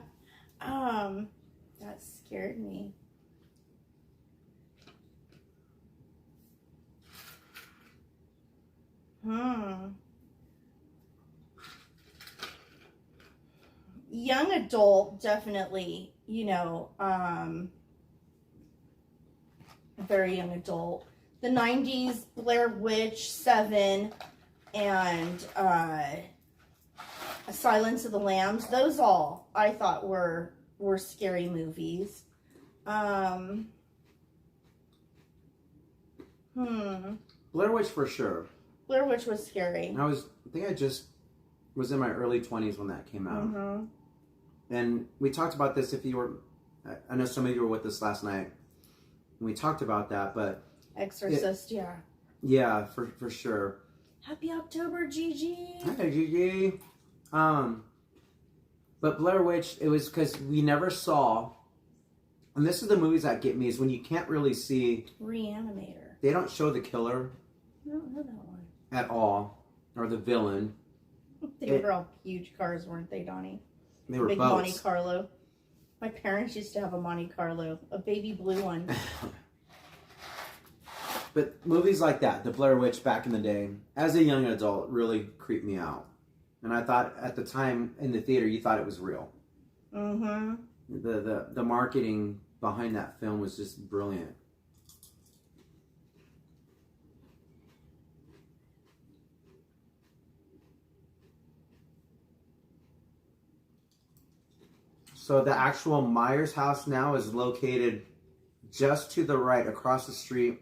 scared me. Young adult, definitely, you know, very young adult. The 90s, Blair Witch, Seven, and Silence of the Lambs. Those all I thought were scary movies. Blair Witch for sure. Blair Witch was scary. I think I just was in my early 20s when that came out. And we talked about this if you were, I know some of you were with us last night. And we talked about that, but Exorcist, yeah. Yeah, for sure. Happy October, Gigi. Hi, Gigi. But Blair Witch, it was because we never saw, and this is the movies that get me, is when you can't really see. Reanimator. They don't show the killer. I don't know that one. At all. Or the villain. They were all huge cars, weren't they, Donnie? They were Big boats. Monte Carlo. My parents used to have a Monte Carlo, a baby blue one. But movies like that, the Blair Witch back in the day, as a young adult, really creeped me out. And I thought at the time in the theater, you thought it was real. The marketing behind that film was just brilliant. So the actual Myers house now is located just to the right, across the street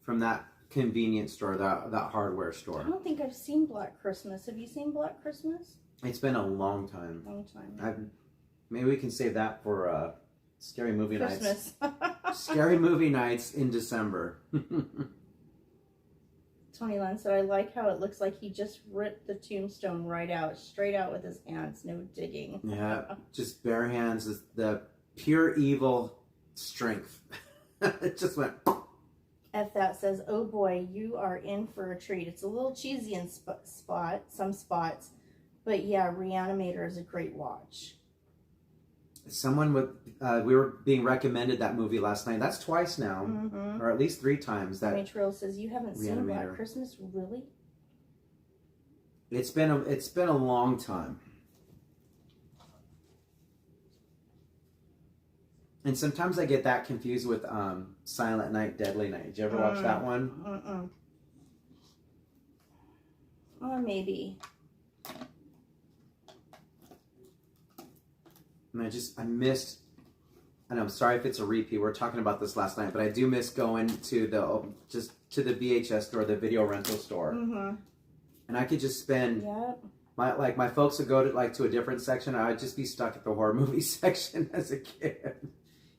from that convenience store, that hardware store. I don't think I've seen Black Christmas. Have you seen Black Christmas? It's been a long time. Long time. Maybe we can save that for scary movie Christmas. nights. Scary movie nights in December. Tony Lynn said, I like how it looks like he just ripped the tombstone right out, straight out with his hands, no digging. Yeah, just bare hands, the pure evil strength. It just went. F that says, oh boy, you are in for a treat. It's a little cheesy in some spots, but yeah, Reanimator is a great watch. Someone we were being recommended that movie last night. That's twice now, or at least 3 times. That Trail says, you haven't seen Black Christmas, really? It's been a long time. And sometimes I get that confused with Silent Night, Deadly Night. Did you ever watch that one? Oh, maybe. And I missed, and I'm sorry if it's a repeat, we were talking about this last night, but I do miss going to the VHS store, the video rental store. And I could just spend, my folks would go to a different section, I would just be stuck at the horror movie section as a kid.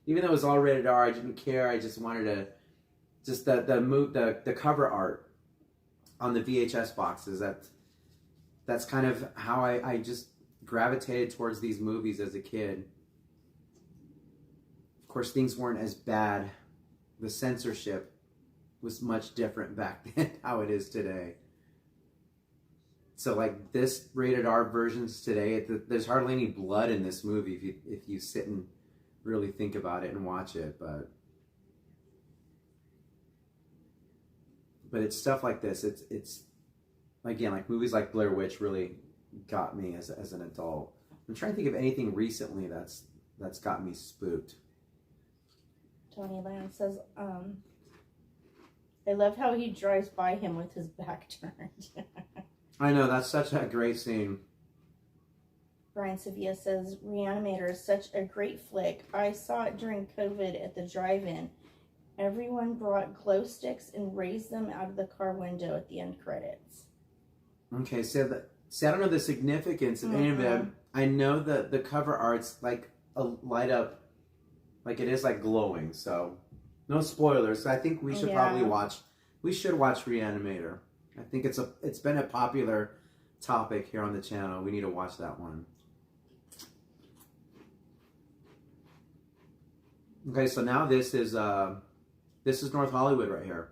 Even though it was all rated R, I didn't care, I just wanted to, just the cover art on the VHS boxes, that's kind of how I just gravitated towards these movies as a kid. Of course, things weren't as bad. The censorship was much different back then how it is today. So like this rated R versions today, there's hardly any blood in this movie if you sit and really think about it and watch it. But but it's stuff like this. It's again, like movies like Blair Witch really got me as an adult. I'm trying to think of anything recently that's got me spooked. Tony Land says, I love how he drives by him with his back turned. I know, that's such a great scene. Brian Sevilla says, Reanimator is such a great flick. I saw it during COVID at the drive-in. Everyone brought glow sticks and raised them out of the car window at the end credits. Okay, so I don't know the significance of any of it. I know that the cover art's like a light up, like it is like glowing, so no spoilers. I think we should probably watch Reanimator. I think it's been a popular topic here on the channel. We need to watch that one. Okay, so now this is North Hollywood right here.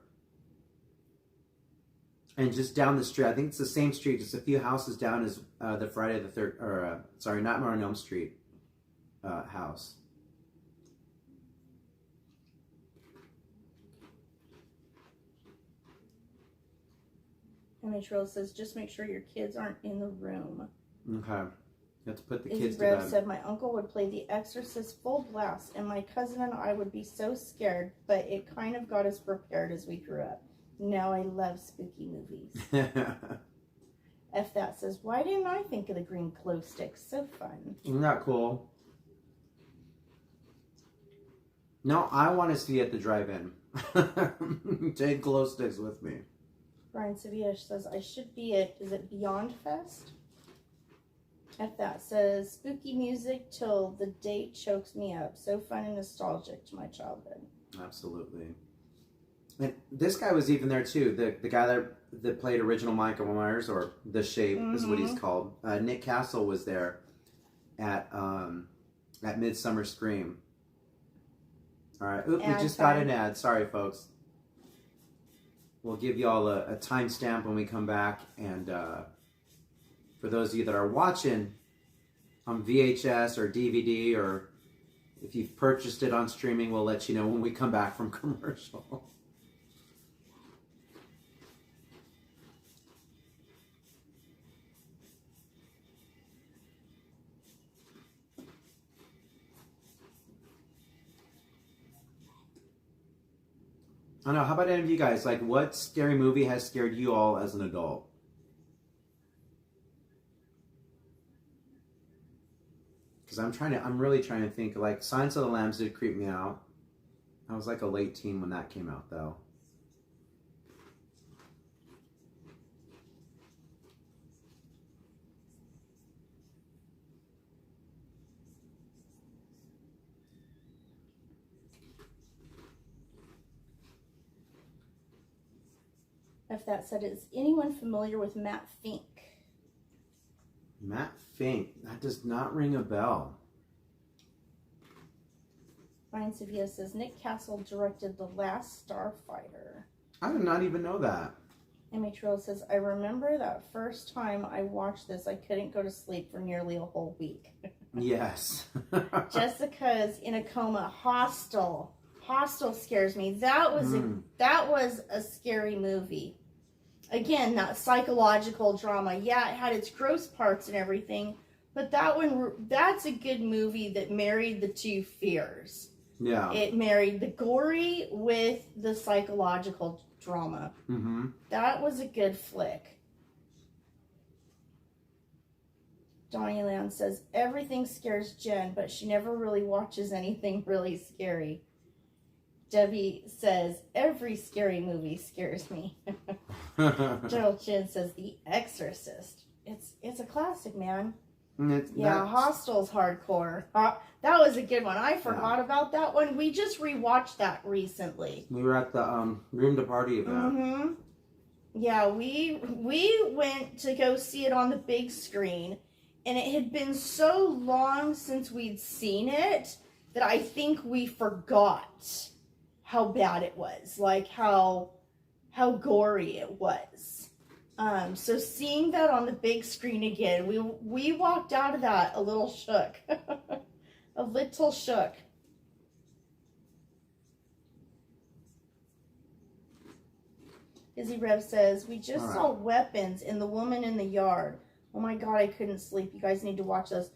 And just down the street, I think it's the same street, just a few houses down is the Friday the 3rd, or Nightmare on Elm Street house. MH Rose says, just make sure your kids aren't in the room. Okay. You have to put the Izzy kids to Rev bed. said, my uncle would play The Exorcist full blast, and my cousin and I would be so scared, but it kind of got us prepared as we grew up. Now I love spooky movies. F that says, why didn't I think of the green glow sticks? So fun. Isn't that cool? No, I want to see it at the drive-in. Take glow sticks with me. Brian Sevilla says, I should be at, is it Beyond Fest? F that says, spooky music till the date chokes me up. So fun and nostalgic to my childhood. Absolutely. And this guy was even there too. The guy that played original Michael Myers, or The Shape is what he's called. Nick Castle was there at Midsummer Scream. All right. Oop, we just got an ad. Sorry, folks. We'll give you all a timestamp when we come back. And for those of you that are watching on VHS or DVD, or if you've purchased it on streaming, we'll let you know when we come back from commercial. I don't know, how about any of you guys? Like, what scary movie has scared you all as an adult? Because I'm really trying to think. Like, Silence of the Lambs did creep me out. I was like a late teen when that came out, though. If that said, is anyone familiar with Matt Fink? Matt Fink? That does not ring a bell. Ryan Sevilla says, Nick Castle directed The Last Starfighter. I did not even know that. MH Rose says, I remember that first time I watched this, I couldn't go to sleep for nearly a whole week. Yes. Jessica's in a coma. Hostel. Hostel scares me. That was a scary movie. Again, that psychological drama. Yeah, it had its gross parts and everything, but that's a good movie that married the two fears. Yeah. It married the gory with the psychological drama. Mm-hmm. That was a good flick. Donnie Land says, everything scares Jen, but she never really watches anything really scary. Debbie says, every scary movie scares me. Gerald Chin says, The Exorcist. It's a classic, man. Hostel's hardcore. That was a good one. I forgot about that one. We just rewatched that recently. We were at the Room to Party event. Mm-hmm. Yeah, we went to go see it on the big screen, and it had been so long since we'd seen it that I think we forgot how bad it was, like how gory it was. So seeing that on the big screen again, we walked out of that a little shook. A little shook. Izzy Rev says, we just All saw Weapons and The Woman in the Yard. Oh my God, I couldn't sleep. You guys need to watch those.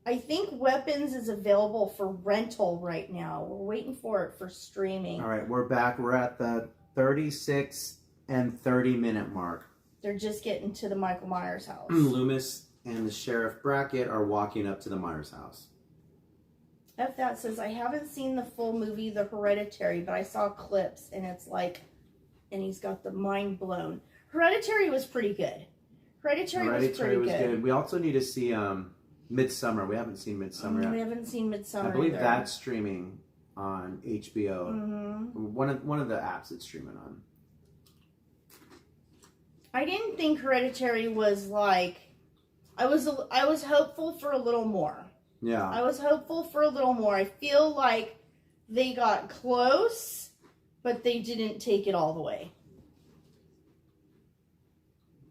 I think Weapons is available for rental right now. We're waiting for it for streaming. All right, we're back. We're at the 36 and 30 minute mark. They're just getting to the Michael Myers house. Loomis and the Sheriff Brackett are walking up to the Myers house. F that says, I haven't seen the full movie, The Hereditary, but I saw clips and it's like, and he's got the mind blown. Hereditary was pretty good. Hereditary was pretty good. We also need to see Midsummer. We haven't seen Midsummer yet. We haven't seen Midsummer. I believe either. that's streaming on HBO. Mm-hmm. One of the apps it's streaming on. I didn't think Hereditary was like. I was hopeful for a little more. Yeah. I was hopeful for a little more. I feel like they got close, but they didn't take it all the way.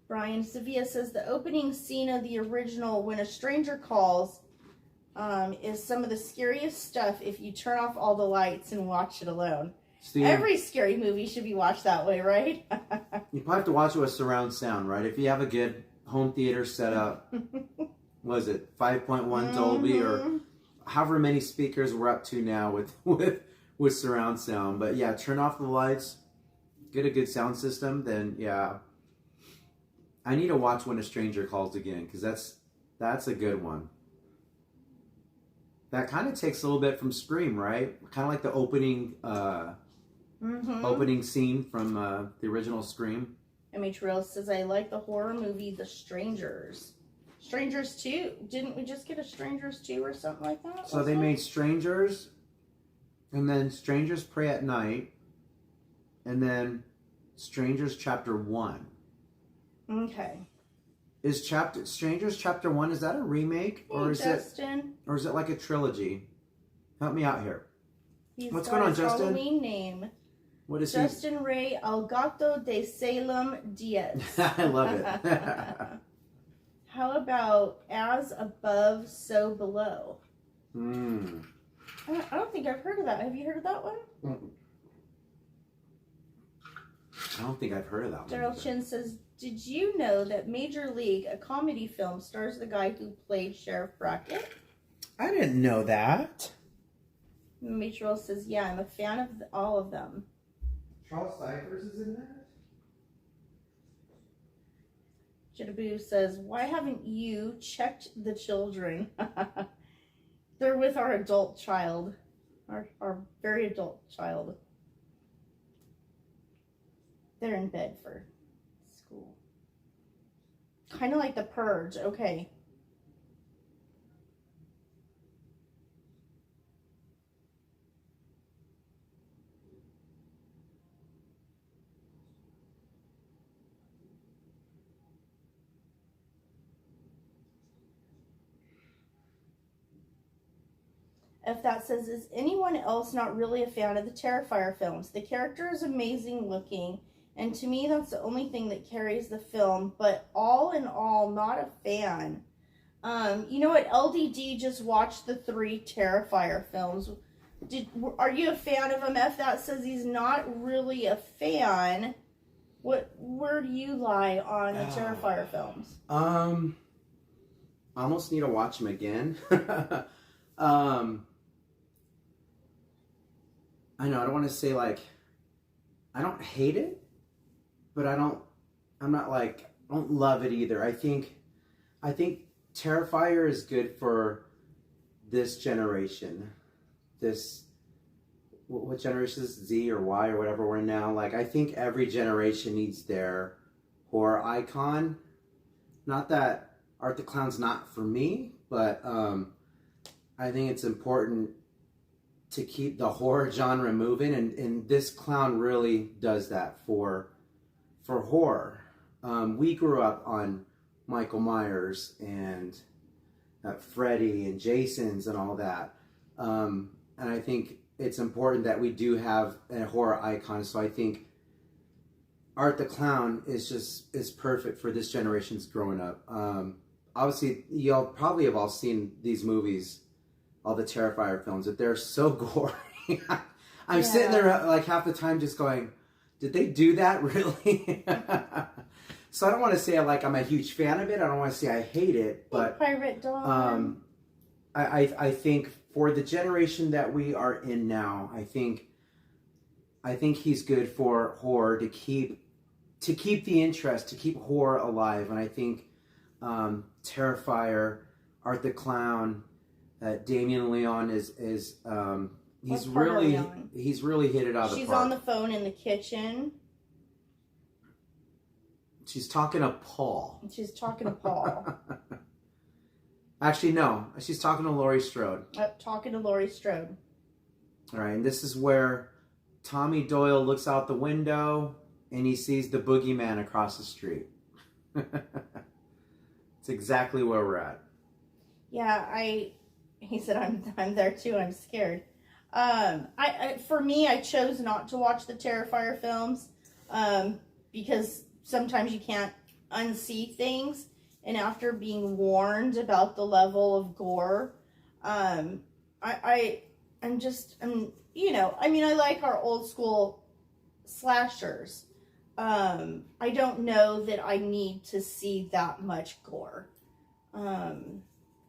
Brian Sevilla says the opening scene of the original When a Stranger Calls is some of the scariest stuff if you turn off all the lights and watch it alone. Steve, Every scary movie should be watched that way, right? you probably have to watch it with surround sound, right? If you have a good home theater set up, what is it, 5.1 Dolby or however many speakers we're up to now with surround sound. But yeah, turn off the lights, get a good sound system, then yeah. I need to watch When a Stranger Calls again, because that's a good one. That kind of takes a little bit from Scream, right? Kind of like the opening opening scene from the original Scream. MH Real says, I like the horror movie The Strangers. Strangers 2? Didn't we just get a Strangers 2 or something like that? So they made Strangers, and then Strangers Pray at Night, and then Strangers Chapter 1. Okay. Is Strangers Chapter 1, is that a remake? Hey, or is Justin. Or is it like a trilogy? Help me out here. What's got going on, his Justin? Halloween name. What is Justin Ray Algato de Salem Diaz. I love it. How about As Above, So Below? I don't think I've heard of that. Have you heard of that one? I don't think I've heard of that one. Daryl Chin says, did you know that Major League, a comedy film, stars the guy who played Sheriff Brackett? I didn't know that. Major says, yeah, I'm a fan of all of them. Charles Cyphers is in that? Jittaboo says, why haven't you checked the children? They're with our adult child. Our very adult child. They're in bed for school. Kind of like The Purge. Okay. If that says, is anyone else not really a fan of the Terrifier films? The character is amazing looking, and to me that's the only thing that carries the film, but all in all, not a fan. You know what? LDD just watched the 3 Terrifier films. Are you a fan of them? If that says he's not really a fan, where do you lie on the Terrifier films? I almost need to watch them again. I know, I don't want to say like, I don't hate it, but I don't love it either. I think Terrifier is good for this generation. What generation is Z or Y or whatever we're in now? Like, I think every generation needs their horror icon. Not that Art the Clown's not for me, but I think it's important to keep the horror genre moving, and this clown really does that for horror. We grew up on Michael Myers and Freddy and Jason's and all that, and I think it's important that we do have a horror icon. So I think Art the Clown is perfect for this generation's growing up. Obviously, y'all probably have all seen these movies, all the Terrifier films, that they're so gory. I'm sitting there like half the time just going, Did they do that really? So I don't want to say I'm a huge fan of it. I don't want to say I hate it, but pirate dog. I think for the generation that we are in now, I think he's good for horror to keep the interest, to keep horror alive. And I think Terrifier, Art the Clown, Damien Leon is he's really hit it out of the park. She's on the phone in the kitchen. She's talking to Paul. Actually, no. She's talking to Laurie Strode. Talking to Laurie Strode. All right, and this is where Tommy Doyle looks out the window and he sees the boogeyman across the street. It's exactly where we're at. Yeah, he said, I'm there too. I'm scared. For me, I chose not to watch the Terrifier films because sometimes you can't unsee things. And after being warned about the level of gore, I like our old school slashers. I don't know that I need to see that much gore.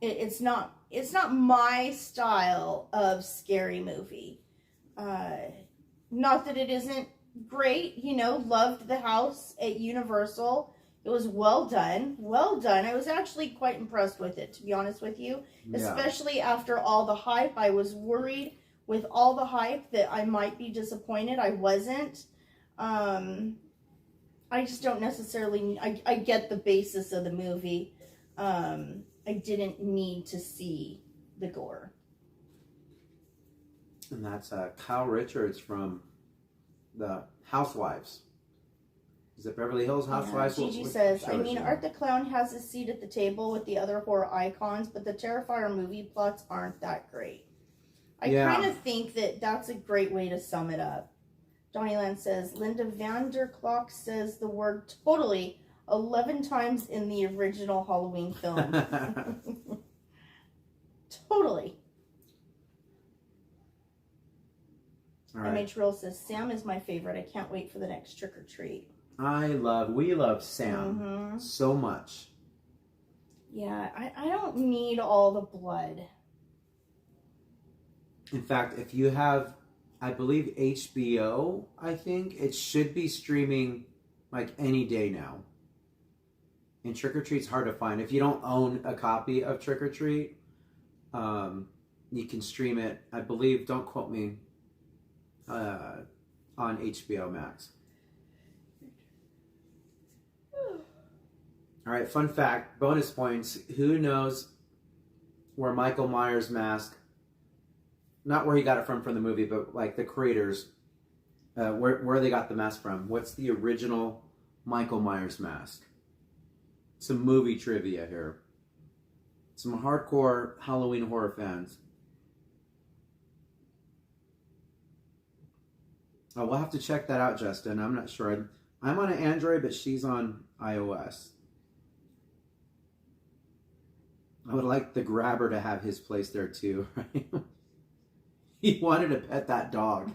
It's not my style of scary movie. Not that it isn't great, loved the house at Universal. It was well done. I was actually quite impressed with it, to be honest with you. Yeah. Especially after all the hype. I was worried with all the hype that I might be disappointed. I wasn't. I just don't necessarily... I get the basis of the movie. I didn't need to see the gore. And that's Kyle Richards from the Housewives. Is it Beverly Hills Housewives? Yeah, Gigi says, Art the Clown has a seat at the table with the other horror icons, but the Terrifier movie plots aren't that great. I kind of think that that's a great way to sum it up. Donnieland says, Linda Vanderklok says the word totally 11 times in the original Halloween film. Totally. All right. MH Real says, Sam is my favorite. I can't wait for the next trick or treat. We love Sam so much. Yeah, I don't need all the blood. In fact, if you have, I believe HBO, I think, it should be streaming like any day now. And Trick or Treat's hard to find. If you don't own a copy of Trick or Treat, you can stream it, I believe, don't quote me, on HBO Max. All right, fun fact, bonus points. Who knows where Michael Myers' mask, not where he got it from the movie, but like the creators, where they got the mask from? What's the original Michael Myers mask? Some movie trivia here. Some hardcore Halloween horror fans. Oh, we'll have to check that out, Justin. I'm not sure. I'm on an Android, but she's on iOS. I would like the grabber to have his place there too, right? He wanted to pet that dog.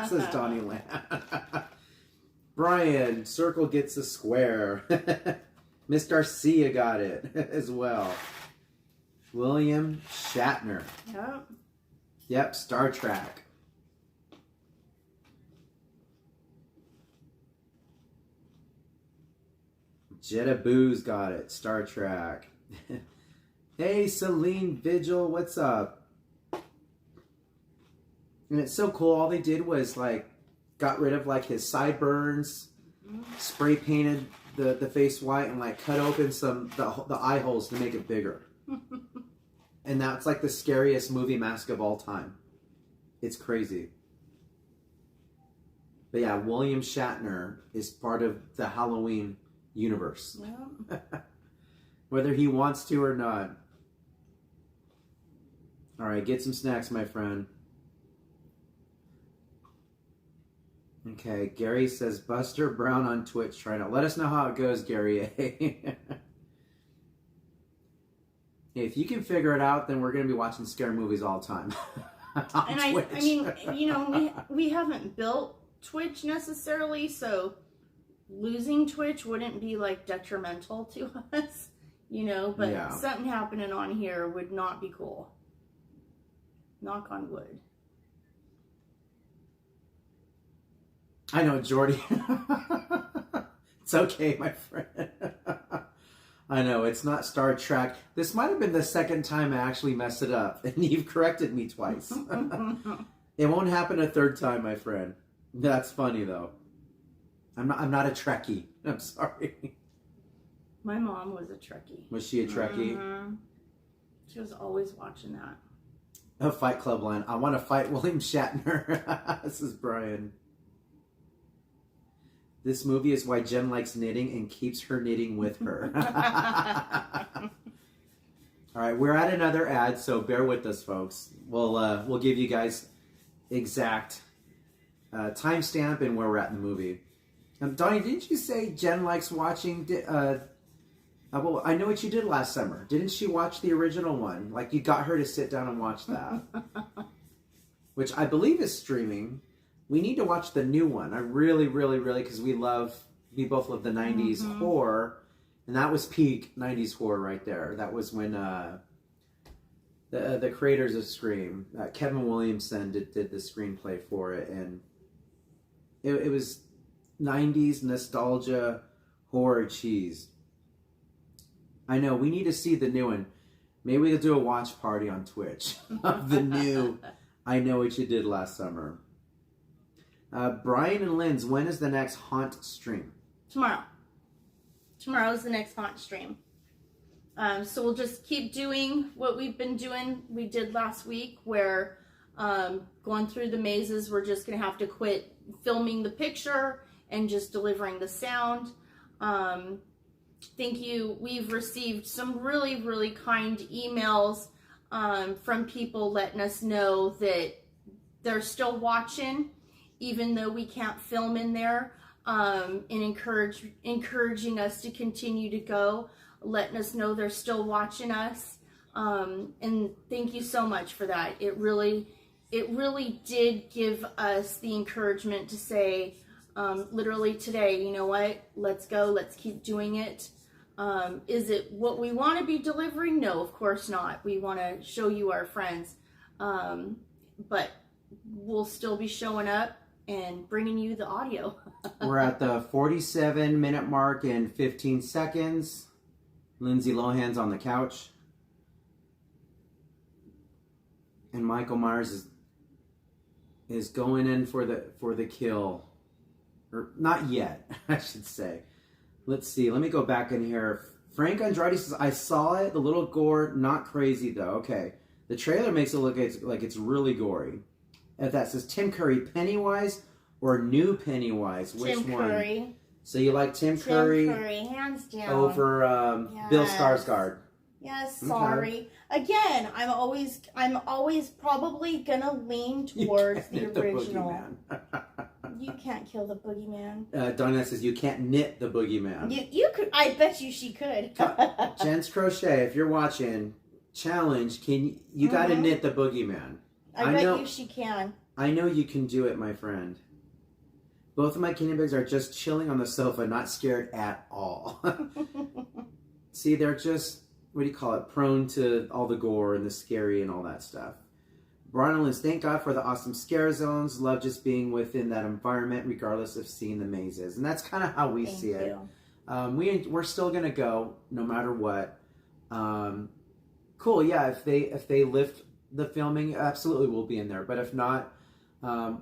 Says Donnie Lamb. Brian, circle gets a square. Miss Garcia got it as well. William Shatner. Yep. Yep, Star Trek. Jetta Booze got it. Star Trek. Hey, Celine Vigil, what's up? And it's so cool. All they did was got rid of his sideburns, spray painted the face white, and cut open the eye holes to make it bigger. And that's the scariest movie mask of all time. It's crazy. But yeah, William Shatner is part of the Halloween universe. Yeah. Whether he wants to or not. All right, get some snacks, my friend. Okay, Gary says Buster Brown on Twitch trying to let us know how it goes, Gary. If you can figure it out, then we're going to be watching scary movies all the time. And Twitch. I mean, we haven't built Twitch necessarily, so losing Twitch wouldn't be like detrimental to us, you know, but Yeah. something happening on here would not be cool. Knock on wood. I know, Jordy. It's okay, my friend. I know, it's not Star Trek. This might have been the second time I actually messed it up, and you've corrected me twice. It won't happen a third time, my friend. That's funny, though. I'm not a Trekkie. I'm sorry. My mom was a Trekkie. Was she a Trekkie? Mm-hmm. She was always watching that. A Fight Club line. I want to fight William Shatner. This is Brian. This movie is why Jen likes knitting and keeps her knitting with her. All right, we're at another ad, so bear with us, folks. We'll give you guys exact timestamp and where we're at in the movie. Donnie, didn't you say Jen likes watching? Well, I know what you did last summer. Didn't she watch the original one? Like, you got her to sit down and watch that, which I believe is streaming. We need to watch the new one. I really, because we both love the 90s horror, and that was peak 90s horror right there. That was when the creators of Scream, Kevin Williamson, did the screenplay for it, and it was 90s nostalgia horror cheese. I know, we need to see the new one. Maybe we'll do a watch party on Twitch of the new I Know What You Did Last Summer. Brian and Linz, when is the next haunt stream? Tomorrow. Tomorrow's the next haunt stream. So we'll just keep doing what we've been doing. We did last week where going through the mazes, we're just going to have to quit filming the picture and just delivering the sound. Thank you. We've received some really kind emails from people letting us know that they're still watching, even though we can't film in there, and encouraging us to continue to go, letting us know they're still watching us. And thank you so much for that. It really did give us the encouragement to say, literally today, you know what, let's go, let's keep doing it. Is it what we want to be delivering? No, of course not. We want to show you our friends. But we'll still be showing up and bringing you the audio. We're at the 47-minute mark in 15 seconds. Lindsay Lohan's on the couch. And Michael Myers is going in for the kill. Or not yet, I should say. Let's see. Let me go back in here. Frank Andrade says, I saw it. The little gore, not crazy though. Okay. The trailer makes it look like it's really gory. If that says Tim Curry, Pennywise or new Pennywise, which one? Tim Curry. So you like Tim Curry? Tim Curry, hands down. Over Bill Skarsgård. Yes, sorry. Okay. Again, I'm always probably gonna lean towards the original. You can't kill the boogeyman. Donna says you can't knit the boogeyman. You could. I bet you she could. Jen's Crochet, if you're watching, challenge. You got to knit the boogeyman? I bet you she can. I know you can do it, my friend. Both of my guinea pigs are just chilling on the sofa, not scared at all. See, they're just, what do you call it, prone to all the gore and the scary and all that stuff. Brian Lynn, thank God for the awesome scare zones. Love just being within that environment, regardless of seeing the mazes. And that's kind of how we see it. We're still going to go, no matter what. Cool, yeah, if they lift the filming, absolutely we'll be in there. But if not,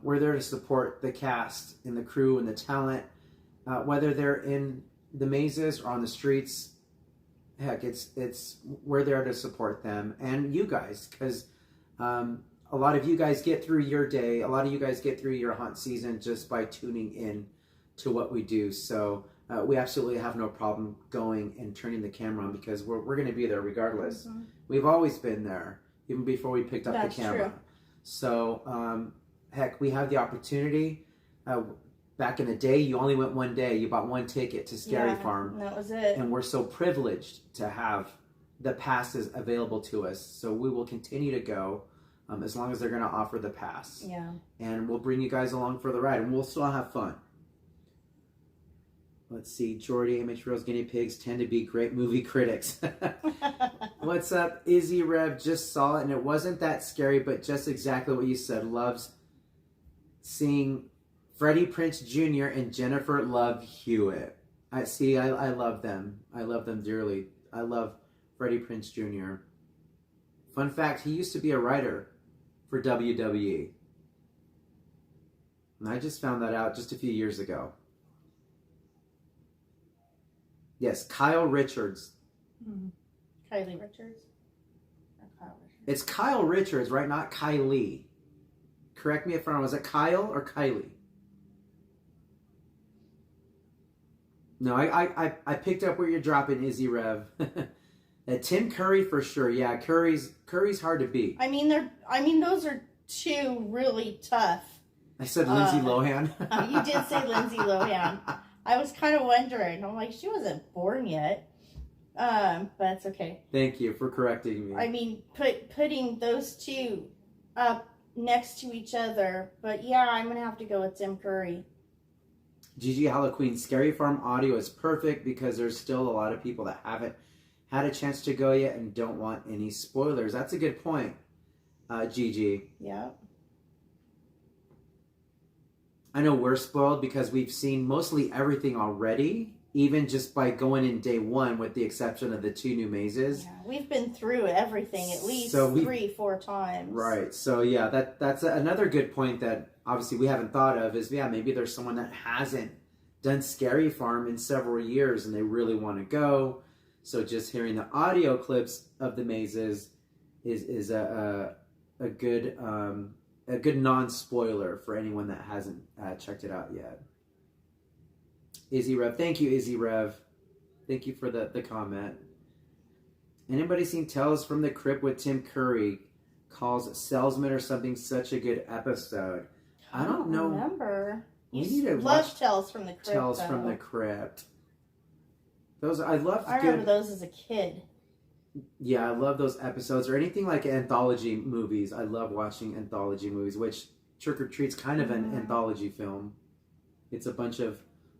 we're there to support the cast and the crew and the talent, whether they're in the mazes or on the streets. Heck, we're there to support them and you guys, because a lot of you guys get through your day, a lot of you guys get through your haunt season just by tuning in to what we do. So we absolutely have no problem going and turning the camera on, because we're going to be there regardless. Mm-hmm. We've always been there, even before we picked up the camera. True. So heck, we have the opportunity. Back in the day, you only went one day. You bought one ticket to Scary Farm. That was it. And we're so privileged to have the passes available to us. So we will continue to go. as long as they're going to offer the pass. Yeah. And we'll bring you guys along for the ride, and we'll still have fun. Let's see. Jordy, MH guinea pigs tend to be great movie critics. What's up? Izzy Rev just saw it, and it wasn't that scary, but just exactly what you said. Loves seeing Freddie Prinze Jr. and Jennifer Love Hewitt. I love them. I love them dearly. I love Freddie Prinze Jr. Fun fact, he used to be a writer for WWE. And I just found that out just a few years ago. Yes, Kyle Richards. Mm-hmm. Kylie Richards? Or Kyle Richards? It's Kyle Richards, right? Not Kylie. Correct me if I'm wrong. Was it Kyle or Kylie? No, I picked up where you're dropping, Izzy Rev. Tim Curry for sure. Yeah, Curry's hard to beat. I mean, those are two really tough. I said Lindsay Lohan. You did say Lindsay Lohan. I was kind of wondering. I'm like, she wasn't born yet. But that's okay. Thank you for correcting me. I mean, putting those two up next to each other. But yeah, I'm going to have to go with Tim Curry. Gigi Halloween, Scary Farm audio is perfect because there's still a lot of people that haven't had a chance to go yet and don't want any spoilers. That's a good point, Gigi. Yeah. I know we're spoiled because we've seen mostly everything already, even just by going in day one, with the exception of the 2 new mazes. Yeah, we've been through everything at least 3-4 times. Right. So yeah, that's another good point that obviously we haven't thought of is, maybe there's someone that hasn't done Scary Farm in several years and they really want to go. So just hearing the audio clips of the mazes is a good non-spoiler for anyone that hasn't checked it out yet. Izzy Rev. Thank you, Izzy Rev. Thank you for the comment. Anybody seen Tales from the Crypt with Tim Curry? Calls Salesman or something such a good episode. I don't know. Remember. We need to watch Tales from the Crypt. Tales from the Crypt. Those I remember those as a kid. Yeah, I love those episodes or anything like anthology movies. I love watching anthology movies, which Trick or Treat's kind of an anthology film. It's a bunch of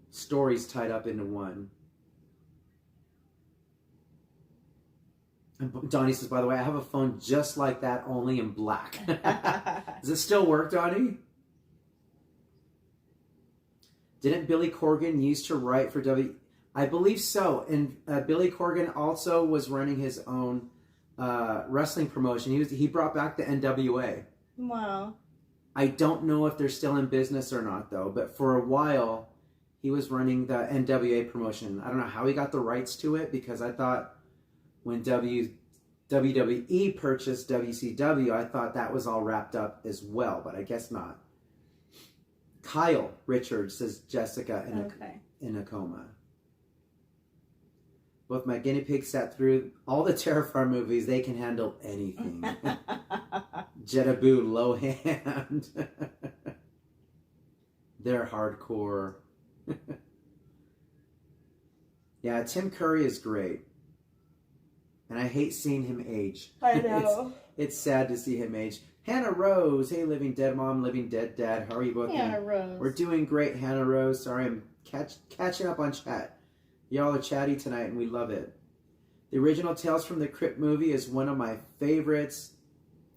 stories tied up into one. And Donnie says, by the way, I have a phone just like that, only in black. Does it still work, Donnie? Didn't Billy Corgan used to write for I believe so. And Billy Corgan also was running his own wrestling promotion. He brought back the NWA. Wow. I don't know if they're still in business or not, though. But for a while, he was running the NWA promotion. I don't know how he got the rights to it, because I thought when WWE purchased WCW, I thought that was all wrapped up as well. But I guess not. Kyle Richards says Jessica in a coma. Both my guinea pigs sat through all the Terror Farm movies. They can handle anything. Jettaboo, low hand. They're hardcore. Yeah, Tim Curry is great. And I hate seeing him age. I know. It's sad to see him age. Hannah Rose. Hey, Living Dead Mom, Living Dead Dad. How are you both? Hannah Rose. We're doing great, Hannah Rose. Sorry, I'm catching up on chat. Y'all are chatty tonight, and we love it. The original Tales from the Crypt movie is one of my favorites.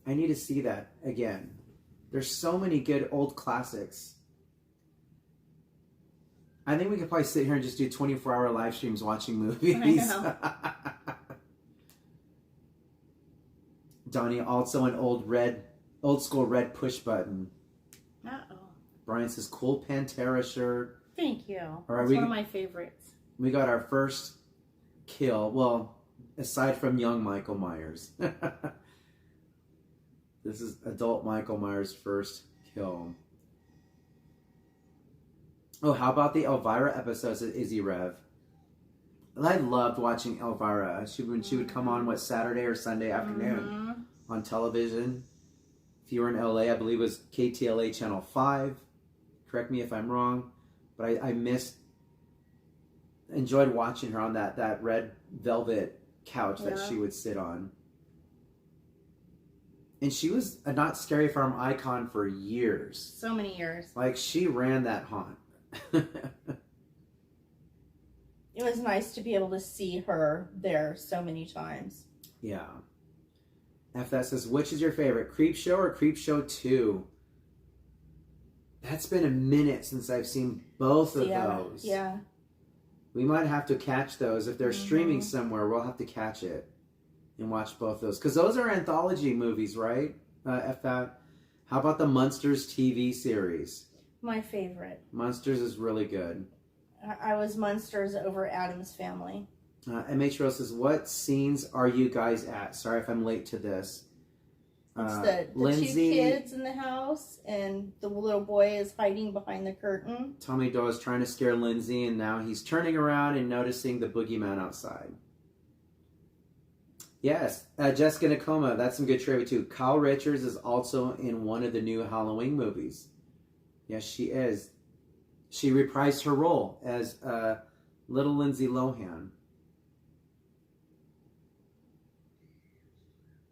I need to see that again. There's so many good old classics. I think we could probably sit here and just do 24-hour live streams watching movies. I know. Donnie, also an old school red push button. Uh-oh. Brian says, cool Pantera shirt. Thank you. All right, That's one of my favorites. We got our first kill. Well, aside from young Michael Myers. This is adult Michael Myers' first kill. Oh, how about the Elvira episodes of Izzy Rev? I loved watching Elvira. When she would come on, Saturday or Sunday afternoon on television. If you were in LA, I believe it was KTLA Channel 5. Correct me if I'm wrong. But I enjoyed watching her on that red velvet couch that she would sit on. And she was a Not Scary Farm icon for years. So many years. Like, she ran that haunt. It was nice to be able to see her there so many times. Yeah. F that says, which is your favorite, Creepshow or Creepshow 2? That's been a minute since I've seen both of those. Yeah. We might have to catch those. If they're streaming somewhere, we'll have to catch it and watch both those. Because those are anthology movies, right? F that. How about the Munsters TV series? My favorite. Munsters is really good. I was Munsters over Addams Family. MH says, what scenes are you guys at? Sorry if I'm late to this. It's the Lindsay, 2 kids in the house, and the little boy is hiding behind the curtain. Tommy Doe is trying to scare Lindsay, and now he's turning around and noticing the boogeyman outside. Yes, Jessica Nakoma, that's some good trivia too. Kyle Richards is also in one of the new Halloween movies. Yes, she is. She reprised her role as little Lindsay Lohan.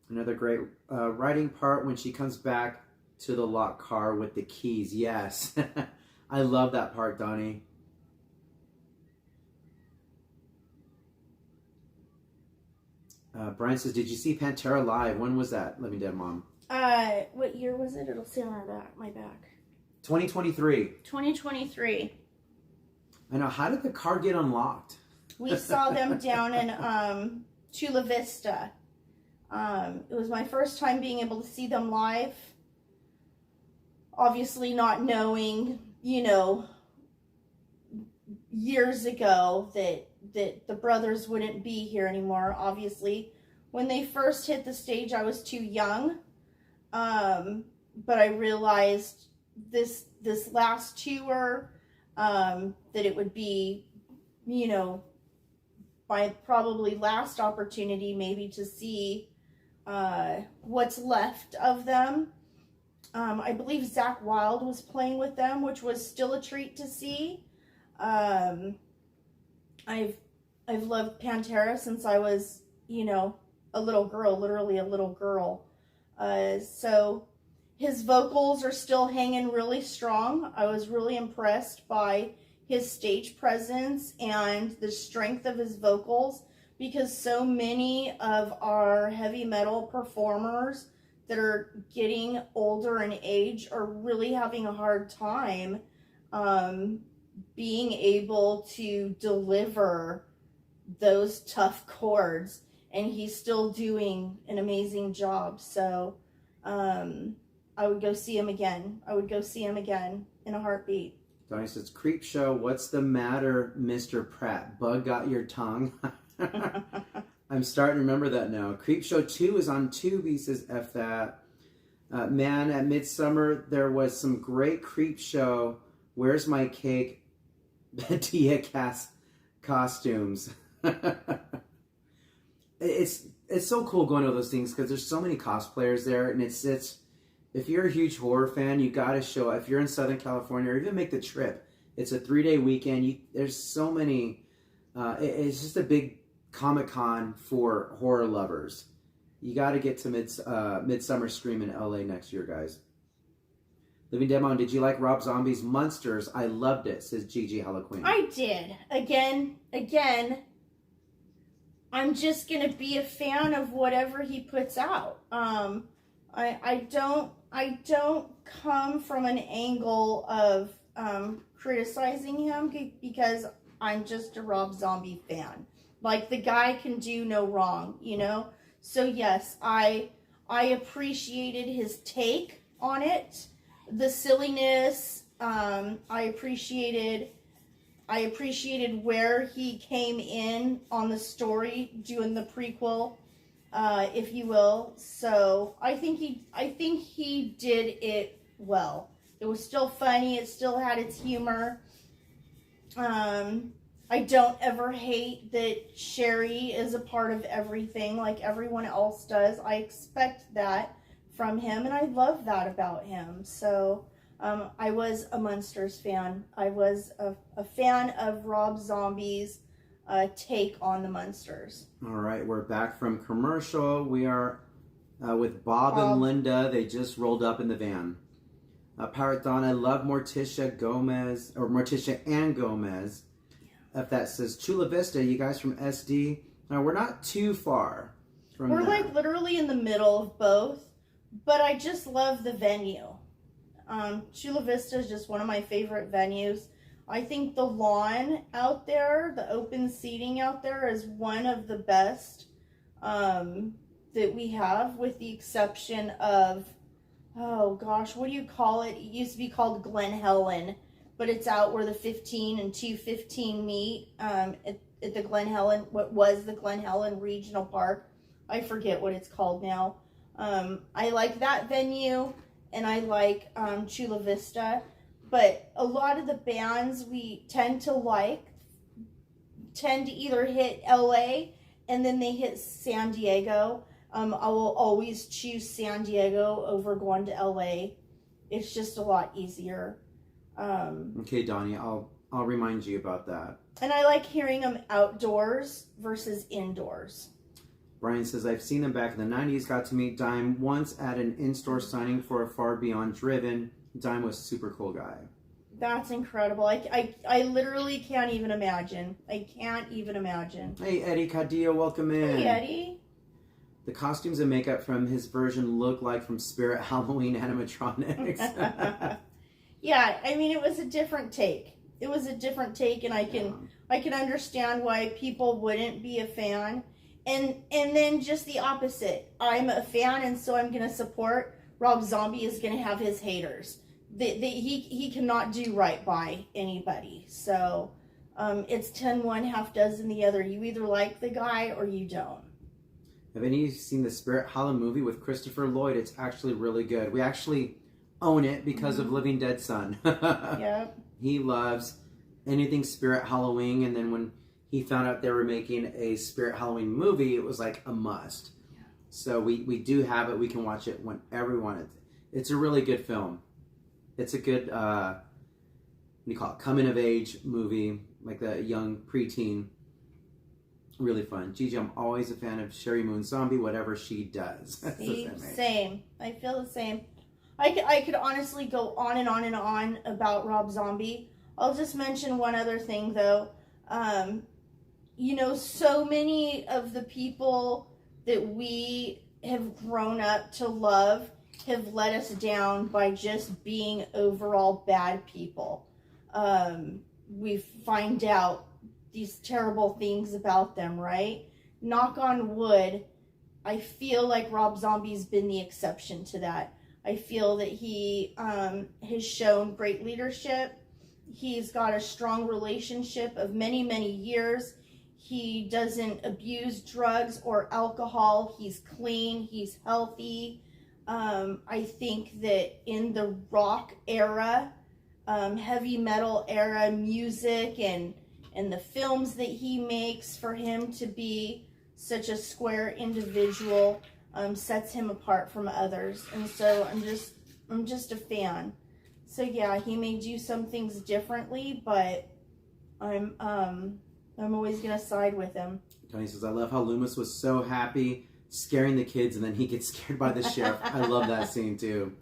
Another great writing part when she comes back to the locked car with the keys. Yes. I love that part, Donnie. Brian says, did you see Pantera live? When was that, Living Dead Mom? What year was it? It'll say on my back. 2023. 2023. I know. How did the car get unlocked? We saw them down in Chula Vista. It was my first time being able to see them live. Obviously not knowing, years ago that the brothers wouldn't be here anymore. Obviously, when they first hit the stage, I was too young. But I realized this last tour, that it would be, my probably last opportunity maybe to see what's left of them. I believe Zakk Wylde was playing with them, which was still a treat to see. I've loved Pantera since I was, a little girl, literally a little girl. So his vocals are still hanging really strong. I was really impressed by his stage presence and the strength of his vocals, because so many of our heavy metal performers that are getting older in age are really having a hard time being able to deliver those tough chords, and he's still doing an amazing job. So I would go see him again. I would go see him again in a heartbeat. Donnie says, Creepshow, what's the matter, Mr. Pratt? Bug got your tongue? I'm starting to remember that now. Creepshow 2 is on Tubi, says F that. Man, at Midsummer, there was some great Creepshow. Where's my cake? Tia costumes. It's so cool going to those things because there's so many cosplayers there, and it's if you're a huge horror fan, you got to show up. If you're in Southern California, or even make the trip, it's a 3-day weekend. There's so many. It's just a big Comic-Con for horror lovers. You got to get to Midsummer Scream in LA next year, guys. Living Dead Mom, did you like Rob Zombie's Munsters? I loved it, says Gigi Halaquin. I did. Again, I'm just going to be a fan of whatever he puts out. I don't come from an angle of criticizing him because I'm just a Rob Zombie fan. Like, the guy can do no wrong, So yes, I appreciated his take on it, the silliness. I appreciated where he came in on the story, doing the prequel, if you will. So I think he did it well. It was still funny. It still had its humor. I don't ever hate that Sherry is a part of everything like everyone else does. I expect that from him, and I love that about him. So I was a Munsters fan. I was a fan of Rob Zombie's take on the Munsters. All right, we're back from commercial. We are with Bob and Linda. They just rolled up in the van. Pirate Dawn, I love Morticia and Gomez. If that says Chula Vista, you guys from SD. Now, we're not too far from We're that. like literally in the middle of both, but I just love the venue. Chula Vista is just one of my favorite venues. I think the lawn out there, the open seating out there, is one of the best that we have, with the exception of, oh gosh, what do you call it? It used to be called Glen Helen, but it's out where the 15 and 215 meet at the Glen Helen, what was the Glen Helen Regional Park. I forget what it's called now. I like that venue, and I like Chula Vista, but a lot of the bands we tend to either hit LA and then they hit San Diego. I will always choose San Diego over going to LA. It's just a lot easier. Okay, Donnie, I'll remind you about that. And I like hearing them outdoors versus indoors. Brian says, I've seen them back in the 90s. Got to meet Dime once at an in-store signing for a Far Beyond Driven. Dime was a super cool guy. That's incredible. I literally can't even imagine. I can't even imagine. Hey, Eddie Cadillo, welcome in. Hey, Eddie. The costumes and makeup from his version look like from Spirit Halloween animatronics. Yeah, I mean, it was a different take. It was a different take, and I can understand why people wouldn't be a fan. And then just the opposite. I'm a fan, and so I'm going to support. Rob Zombie is going to have his haters. He cannot do right by anybody. So it's 10 one, half dozen the other. You either like the guy or you don't. Have any of you seen the Spirit Halloween movie with Christopher Lloyd? It's actually really good. We actually own it because of Living Dead Son. Yep. He loves anything Spirit Halloween, and then when he found out they were making a Spirit Halloween movie, it was like a must. Yeah. So we do have it. We can watch it whenever we want it. It's a really good film. It's a good, what do you call it, coming of age movie, like the young preteen. Really fun. Gigi, I'm always a fan of Sherry Moon Zombie, whatever she does. Same. I feel the same. I could honestly go on and on and on about Rob Zombie. I'll just mention one other thing, though. So many of the people that we have grown up to love have let us down by just being overall bad people. We find out these terrible things about them, right? Knock on wood, I feel like Rob Zombie's been the exception to that. I feel that he has shown great leadership. He's got a strong relationship of many, many years. He doesn't abuse drugs or alcohol. He's clean. He's healthy. I think that in the rock era, heavy metal era music and the films that he makes, for him to be such a square individual sets him apart from others. And so I'm just a fan. So yeah, he may do some things differently, but I'm always gonna side with him. Tony says, I love how Loomis was so happy scaring the kids, and then he gets scared by the sheriff. I love that scene too.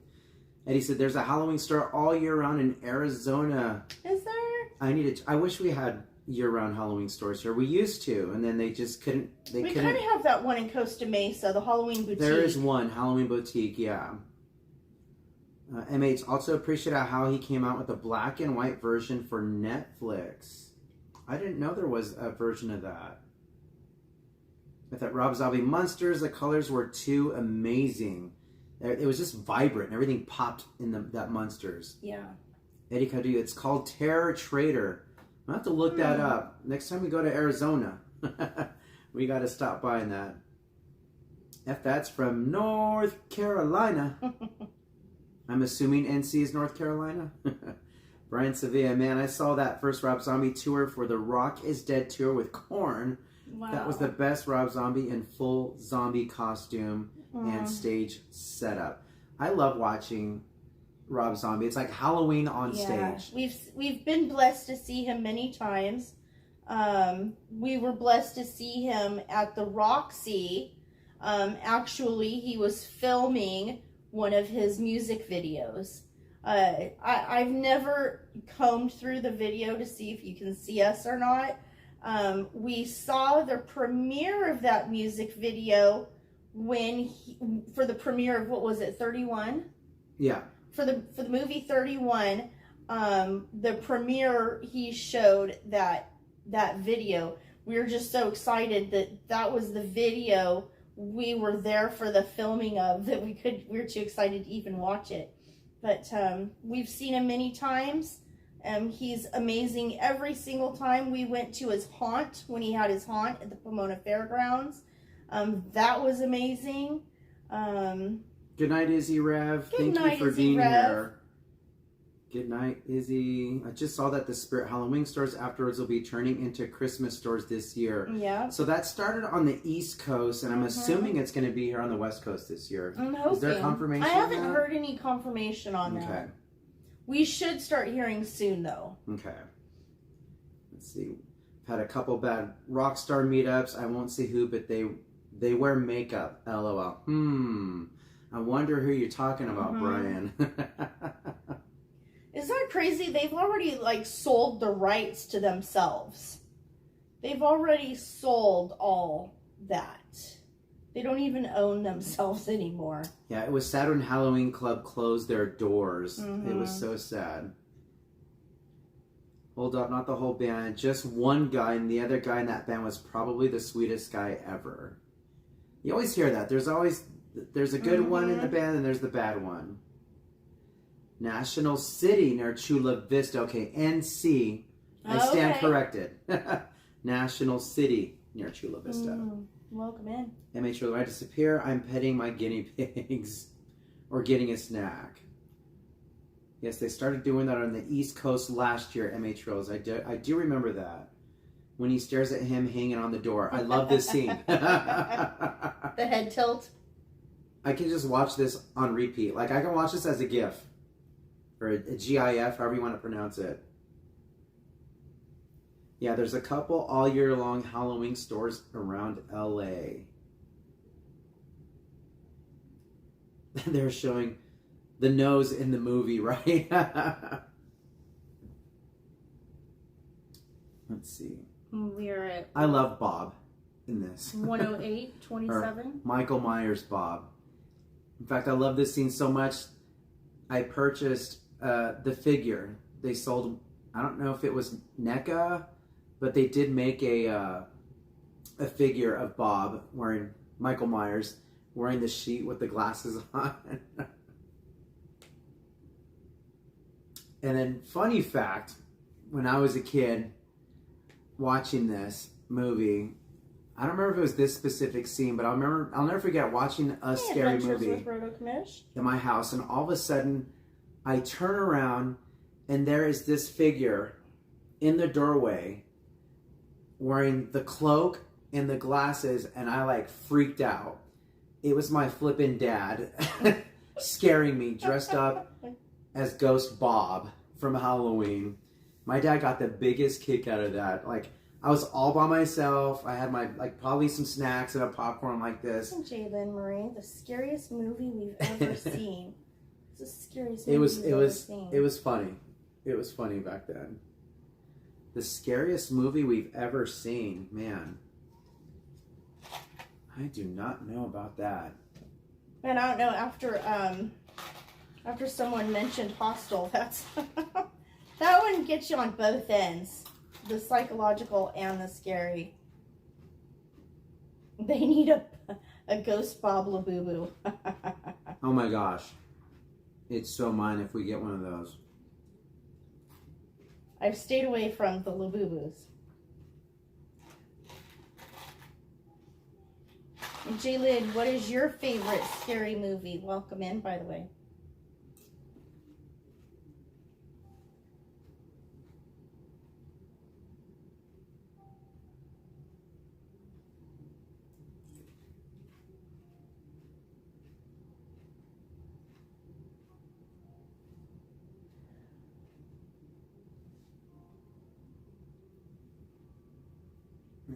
Eddie said, there's a Halloween store all year round in Arizona. Is there? I wish we had year-round Halloween stores here. We used to, and then they just couldn't. We kind of have that one in Costa Mesa, the Halloween boutique. There is one Halloween boutique, yeah. MH also appreciated how he came out with a black and white version for Netflix. I didn't know there was a version of that. With that Rob Zombie Monsters, the colors were too amazing. It was just vibrant, and everything popped in that Monsters. Yeah. Eddie Cadu, it's called Terror Trader. I'll have to look that up. Next time we go to Arizona, we got to stop by in that. If that's from North Carolina. I'm assuming NC is North Carolina. Brian Sevilla, man, I saw that first Rob Zombie tour for the Rock is Dead tour with Korn. Wow. That was the best Rob Zombie in full zombie costume and stage setup. I love watching Rob Zombie. It's like Halloween on stage. We've been blessed to see him many times. We were blessed to see him at the Roxy Actually, he was filming one of his music videos. I've never combed through the video to see if you can see us or not. We saw the premiere of that music video for the premiere of, what was it, 31? Yeah. For the movie 31, the premiere, he showed that video. We were just so excited that was the video we were there for the filming of, that we were too excited to even watch it. But we've seen him many times. He's amazing. Every single time we went to his haunt, when he had his haunt at the Pomona Fairgrounds, that was amazing. Good night, Izzy Rev. Thank you for being here. Good night, Izzy. I just saw that the Spirit Halloween stores afterwards will be turning into Christmas stores this year. Yeah. So that started on the East Coast, and I'm assuming it's going to be here on the West Coast this year. I'm hoping. Is there confirmation? I haven't heard any confirmation on that. Okay. We should start hearing soon, though. Okay. Let's see. Had a couple bad rock star meetups. I won't say who, but they wear makeup. LOL. I wonder who you're talking about, Brian. Isn't that crazy? They've already, sold the rights to themselves. They've already sold all that. They don't even own themselves anymore. Yeah, it was sad when Halloween Club closed their doors. It was so sad. Hold up, not the whole band. Just one guy, and the other guy in that band was probably the sweetest guy ever. You always hear that. There's a good one in the band, and there's the bad one. National City near Chula Vista. Okay, NC. I stand corrected. National City near Chula Vista. Welcome in. MH, when I disappear, I'm petting my guinea pigs or getting a snack. Yes, they started doing that on the East Coast last year, MH Rose. I do remember that. When he stares at him hanging on the door. I love this scene. The head tilt. I can just watch this on repeat. I can watch this as a GIF. Or a GIF, however you want to pronounce it. Yeah, there's a couple all year long Halloween stores around LA. They're showing the nose in the movie, right? Let's see. We're at... I love Bob in this. 108-27. Michael Myers Bob. In fact, I love this scene so much. I purchased the figure. They sold, I don't know if it was NECA, but they did make a figure of Bob wearing, Michael Myers, wearing the sheet with the glasses on. And then, funny fact, when I was a kid watching this movie, I don't remember if it was this specific scene, but I'll never forget watching a scary movie in my house, and all of a sudden, I turn around, and there is this figure in the doorway wearing the cloak and the glasses, and I freaked out. It was my flippin' dad scaring me, dressed up as Ghost Bob from Halloween. My dad got the biggest kick out of that. I was all by myself. I had my, probably some snacks and a popcorn like this. Jalen Marie, the scariest movie we've ever seen. It's the scariest movie we've ever seen. It was funny. It was funny back then. The scariest movie we've ever seen. Man. I do not know about that. And I don't know, after someone mentioned Hostel, that's... that one gets you on both ends. The psychological and the scary. They need a Ghost Bob Labubu. Oh my gosh. It's so mine if we get one of those. I've stayed away from the Labubus. Jaylid, what is your favorite scary movie? Welcome in, by the way.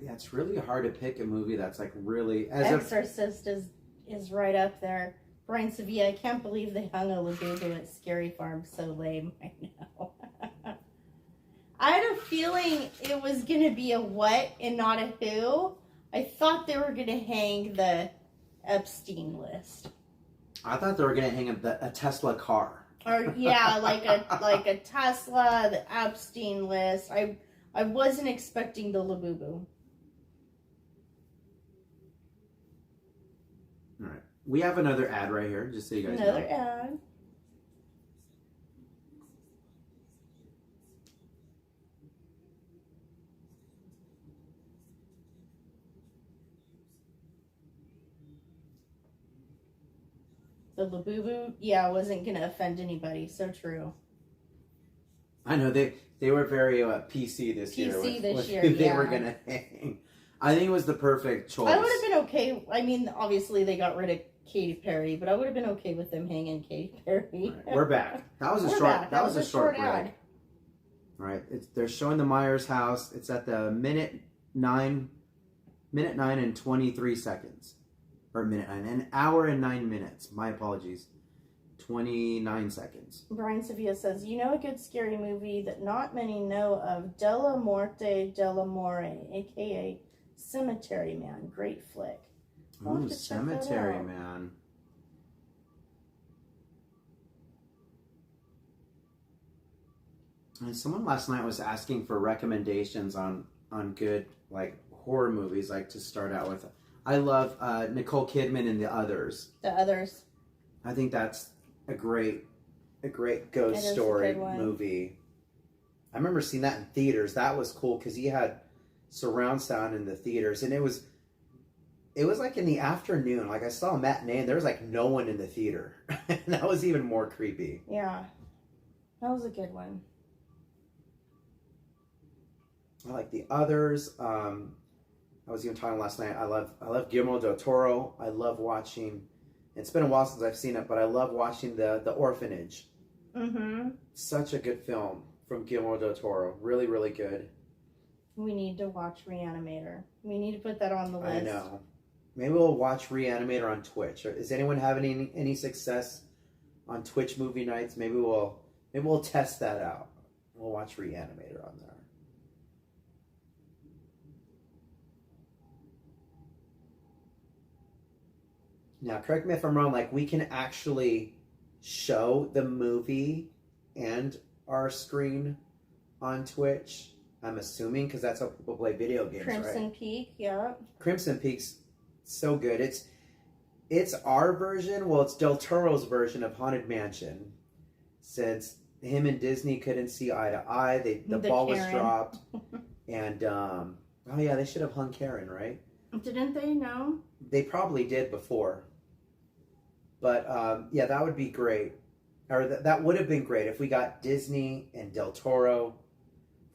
Yeah, it's really hard to pick a movie that's like really Exorcist is right up there. Brian Sevilla, I can't believe they hung a Labubu at Scary Farm. So lame. I know. I had a feeling it was going to be a what and not a who. I thought they were going to hang the Epstein list. I thought they were going to hang a Tesla car. Or yeah, like a Tesla, the Epstein list. I wasn't expecting the Labubu. All right. We have another ad right here, just so you guys know. Another ad. The Labubu, yeah, wasn't going to offend anybody. So true. I know, they were very PC this year. With who they were going to hang. I think it was the perfect choice. I would have been okay. I mean, obviously they got rid of Katy Perry, but I would have been okay with them hanging Katy Perry. Right, we're back. That was a short break. Ad. All right, they're showing the Myers house. It's at the minute 9 and 23 seconds. Or minute 9, an hour and 9 minutes. My apologies. 29 seconds. Brian Sevilla says, you know a good scary movie that not many know of, Della Morte Dell'Amore, a.k.a. Cemetery Man. Great flick. Ooh, Cemetery Man. And someone last night was asking for recommendations on good like horror movies, like to start out with. I love Nicole Kidman in The Others. The Others. I think that's a great ghost story movie. I remember seeing that in theaters. That was cool because he had surround sound in the theaters, and it was like in the afternoon. Like I saw a matinee, and there was like no one in the theater. That was even more creepy. Yeah, that was a good one. I like The Others. I was even talking last night. I love Guillermo del Toro. I love watching. It's been a while since I've seen it, but I love watching the Orphanage. Mm-hmm. Such a good film from Guillermo del Toro. Really, really good. We need to watch Reanimator. We need to put that on the list. I know. Maybe we'll watch Reanimator on Twitch. Is anyone having any success on Twitch movie nights? Maybe we'll test that out. We'll watch Reanimator on there. Now, correct me if I'm wrong, like we can actually show the movie and our screen on Twitch, I'm assuming, because that's how people play video games, Crimson right? Peak, yeah. Crimson Peak's so good. It's our version, well, it's Del Toro's version of Haunted Mansion. Since him and Disney couldn't see eye to eye, the ball was dropped. And, oh yeah, they should have hung Karen, right? Didn't they? No? They probably did before. But, yeah, that would be great. Or that would have been great if we got Disney and Del Toro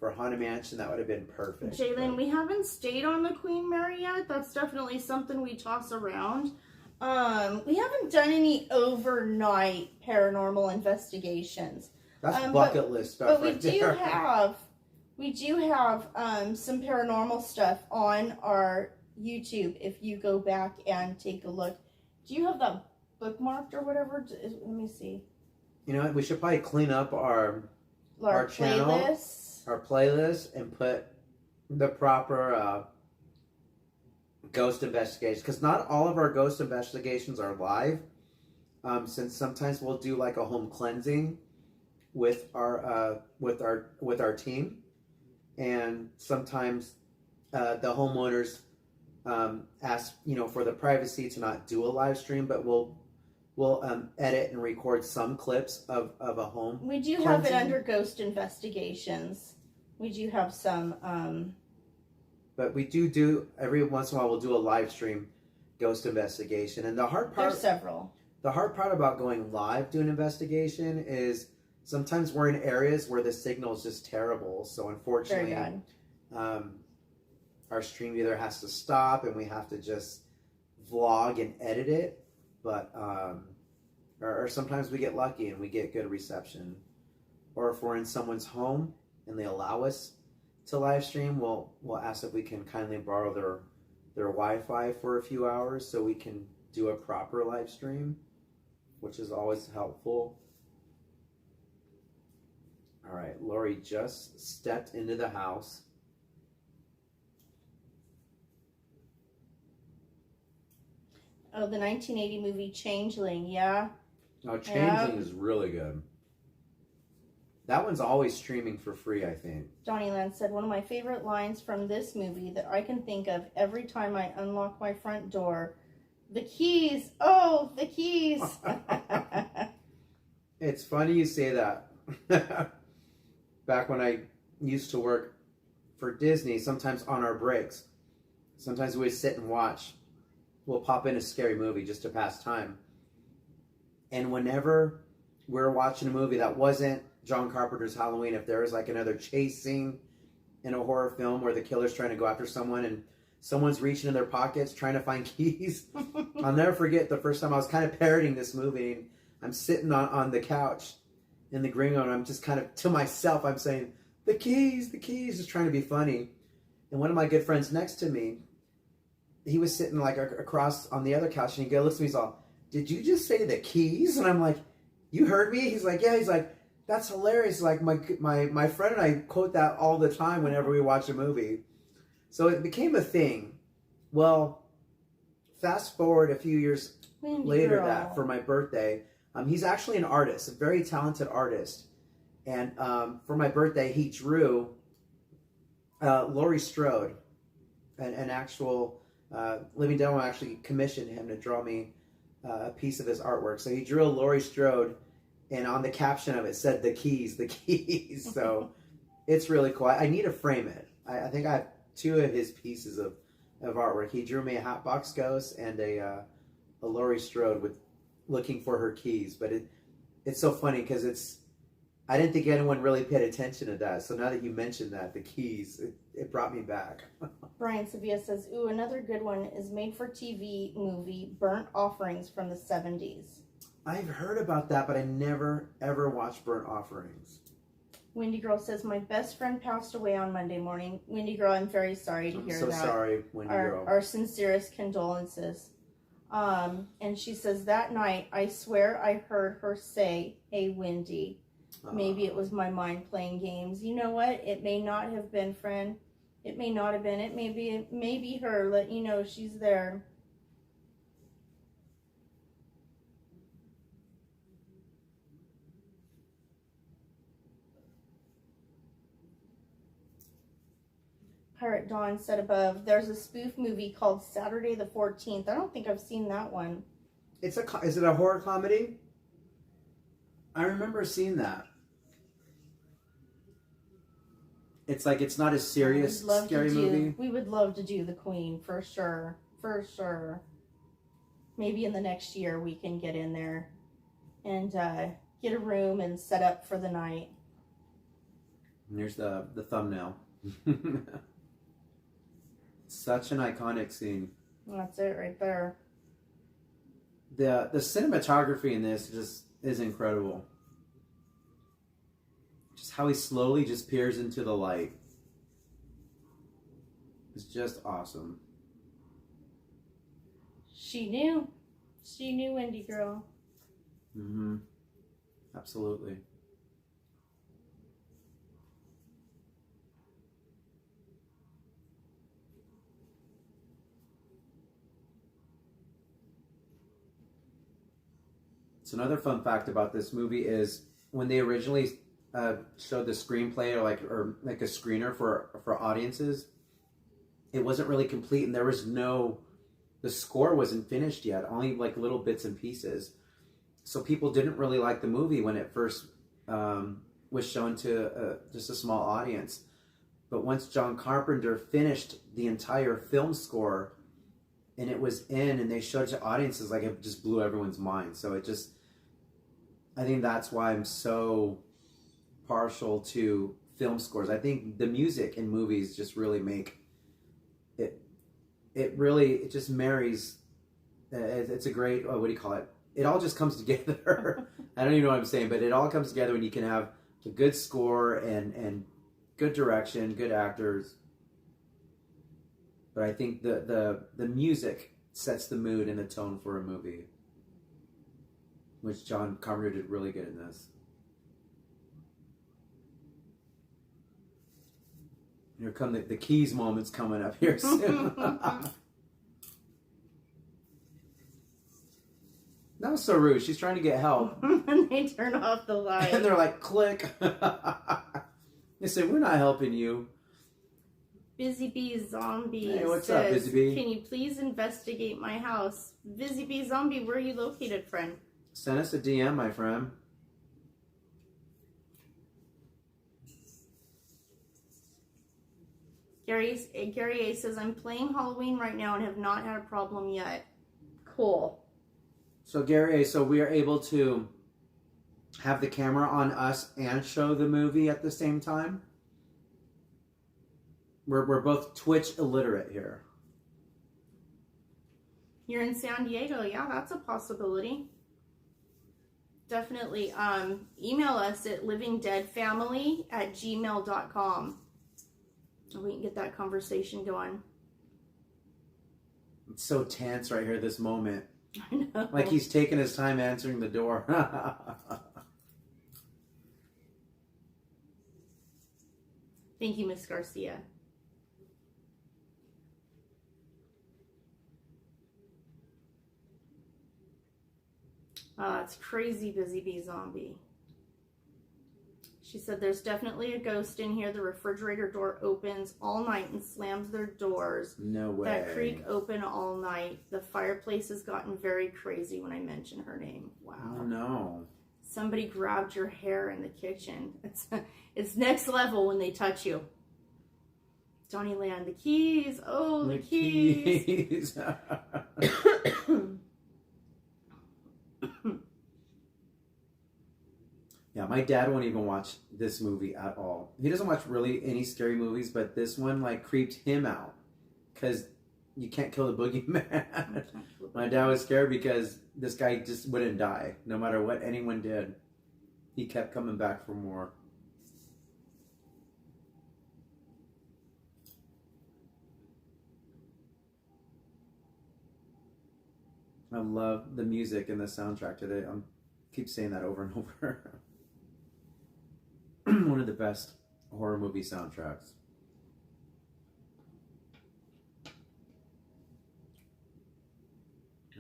for Haunted Mansion. That would have been perfect. Jalen, we haven't stayed on the Queen Mary yet. That's definitely something we toss around. We haven't done any overnight paranormal investigations. That's bucket list stuff. But we do have some paranormal stuff on our YouTube. If you go back and take a look, do you have that bookmarked or whatever? Let me see. You know what? We should probably clean up our channel, our playlist, and put the proper ghost investigations. Because not all of our ghost investigations are live. Since sometimes we'll do like a home cleansing with our team, and sometimes the homeowners ask for the privacy to not do a live stream, but we'll edit and record some clips of a home. We do have it under ghost investigations. We do have some. But we do every once in a while we'll do a live stream ghost investigation, and the hard part. There's several. The hard part about going live to an investigation is sometimes we're in areas where the signal is just terrible. So unfortunately, very bad. Our stream either has to stop and we have to just vlog and edit it. But or sometimes we get lucky and we get good reception, or if we're in someone's home and they allow us to live stream, we'll ask if we can kindly borrow their Wi-Fi for a few hours so we can do a proper live stream, which is always helpful. All right, Lori just stepped into the house. Oh, the 1980 movie Changeling, yeah. Oh, Changeling is really good. That one's always streaming for free, I think. Johnny Land said, one of my favorite lines from this movie that I can think of every time I unlock my front door. The keys! Oh, the keys! It's funny you say that. Back when I used to work for Disney, sometimes on our breaks, sometimes we would sit and watch. We'll pop in a scary movie just to pass time. And whenever we're watching a movie that wasn't John Carpenter's Halloween, if there was like another chase scene in a horror film where the killer's trying to go after someone and someone's reaching in their pockets trying to find keys, I'll never forget the first time I was kind of parroting this movie. And I'm sitting on the couch in the green room, and I'm just kind of to myself, I'm saying, the keys, just trying to be funny. And one of my good friends next to me, he was sitting like across on the other couch, and he looks at me, he's all, did you just say the keys? And I'm like, you heard me? He's like, yeah. He's like, that's hilarious. Like my friend and I quote that all the time whenever we watch a movie. So it became a thing. Well, fast forward a few years later, that for my birthday, he's actually an artist, a very talented artist. And for my birthday, he drew Laurie Strode, an actual Living Dead Family actually commissioned him to draw me a piece of his artwork. So he drew a Laurie Strode, and on the caption of it said the keys. So it's really cool. I need to frame it. I think I have two of his pieces of artwork. He drew me a Hatbox Ghost and a Laurie Strode with looking for her keys. But it's so funny because I didn't think anyone really paid attention to that. So now that you mentioned that, the keys, it brought me back. Brian Sevilla says, ooh, another good one is made-for-TV movie, Burnt Offerings from the 70s. I've heard about that, but I never, ever watched Burnt Offerings. Windy Girl says, my best friend passed away on Monday morning. Windy Girl, I'm very sorry to hear that. I'm so sorry, Windy Girl. Our sincerest condolences. And she says, that night, I swear I heard her say, hey, Windy. Maybe it was my mind playing games. You know what? It may not have been, friend. It may not have been. It may be her. Let you know she's there. Pirate Dawn said above, there's a spoof movie called Saturday the 14th. I don't think I've seen that one. Is it a horror comedy? I remember seeing that. It's like, it's not a serious, scary movie. We would love to do The Queen, for sure. For sure. Maybe in the next year we can get in there and get a room and set up for the night. And here's the thumbnail. Such an iconic scene. That's it right there. The cinematography in this just is incredible. Just how he slowly just peers into the light. It's just awesome. She knew. She knew, Windy Girl. Mm-hmm. Absolutely. So another fun fact about this movie is when they originally showed the screenplay or like a screener for audiences, it wasn't really complete, and the score wasn't finished yet, only like little bits and pieces. So people didn't really like the movie when it first was shown to just a small audience. But once John Carpenter finished the entire film score and it was in and they showed it to audiences, like it just blew everyone's mind. So I think that's why I'm so partial to film scores. I think the music in movies just really make it. It just marries. It's a great. What do you call it? It all just comes together. I don't even know what I'm saying, but it all comes together when you can have a good score and good direction, good actors. But I think the music sets the mood and the tone for a movie, which John Carpenter did really good in this. Here come the keys moments coming up here soon. That was so rude. She's trying to get help. And they turn off the light. And they're like, click. They say, we're not helping you. Busy Bee Zombie Hey, what's says, up, Busy Bee? Can you please investigate my house? Busy Bee Zombie, where are you located, friend? Send us a DM, my friend. Gary A says, I'm playing Halloween right now and have not had a problem yet. Cool. So Gary, so we are able to have the camera on us and show the movie at the same time? We're both Twitch illiterate here. You're in San Diego. Yeah, that's a possibility. Definitely. Email us at livingdeadfamily@gmail.com. We can get that conversation going. It's so tense right here, this moment. I know. Like he's taking his time answering the door. Thank you, Miss Garcia. It's crazy, Busy Bee Zombie. She said, there's definitely a ghost in here. The refrigerator door opens all night and slams their doors. No way. That creak open all night. The fireplace has gotten very crazy when I mention her name. Wow. Oh, no. Somebody grabbed your hair in the kitchen. It's next level when they touch you. Johnny Land, the keys. Oh, the keys. Yeah, my dad won't even watch this movie at all. He doesn't watch really any scary movies, but this one like creeped him out because you can't kill the boogeyman. My dad was scared because this guy just wouldn't die no matter what anyone did. He kept coming back for more. I love the music and the soundtrack today. I keep saying that over and over. One of the best horror movie soundtracks.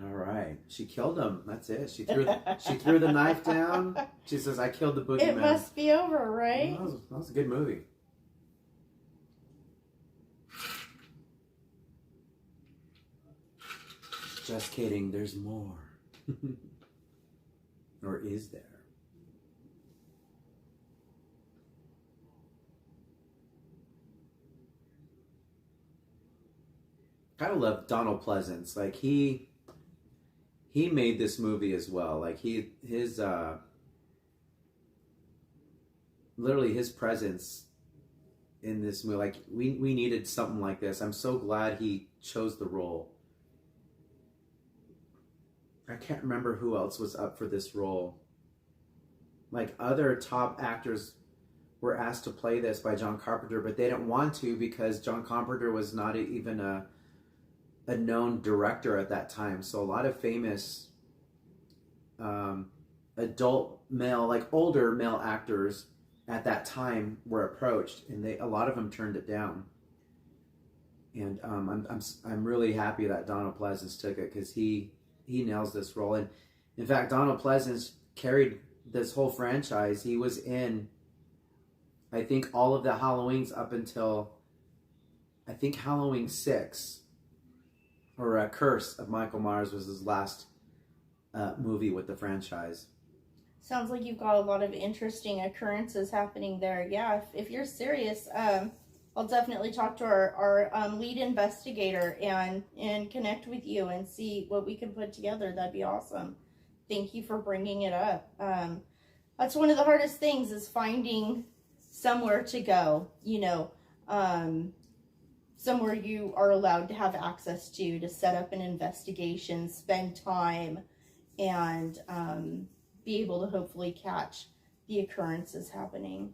All right, she killed him. That's it. She threw the knife down. She says, "I killed the boogeyman." It must be over, right? That was a good movie. Just kidding. There's more. Or is there? Gotta love Donald Pleasance. Like he made this movie as well. Like his literally his presence in this movie. Like we needed something like this. I'm so glad he chose the role. I can't remember who else was up for this role. Like other top actors were asked to play this by John Carpenter, but they didn't want to because John Carpenter was not even a known director at that time. So a lot of famous adult male, like older male actors at that time were approached, and a lot of them turned it down. And I'm really happy that Donald Pleasance took it because he nails this role. And in fact, Donald Pleasance carried this whole franchise. He was in, I think, all of the Halloweens up until, I think, Halloween 6. Or Curse of Michael Myers was his last movie with the franchise. Sounds like you've got a lot of interesting occurrences happening there. Yeah, if you're serious, I'll definitely talk to our lead investigator and connect with you and see what we can put together. That'd be awesome. Thank you for bringing it up. That's one of the hardest things is finding somewhere to go, somewhere you are allowed to have access to set up an investigation, spend time, and be able to hopefully catch the occurrences happening.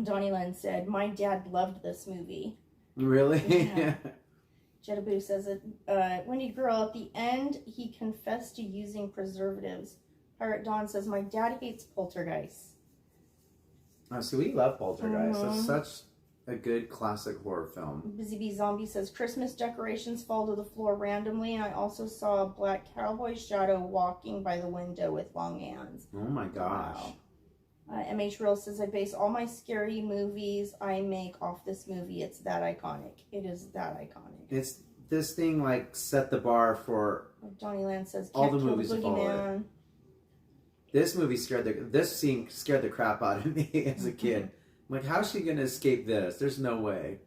Donnie Lynn said, my dad loved this movie. Really? Yeah. Jedaboo says that when he grew up, at the end, he confessed to using preservatives. Pirate Dawn says, my dad hates Poltergeist. Oh, so we love Poltergeist. Mm-hmm. That's such a good classic horror film. Busy Bee Zombie says, Christmas decorations fall to the floor randomly, and I also saw a black cowboy shadow walking by the window with long hands. Oh my gosh. Wow. MH Real says, I base all my scary movies I make off this movie. It's that iconic. It is that iconic. It's this thing like set the bar for Johnny Land says, all the movies to follow it. This movie this scene scared the crap out of me as a kid. I'm like, how's she gonna escape this? There's no way.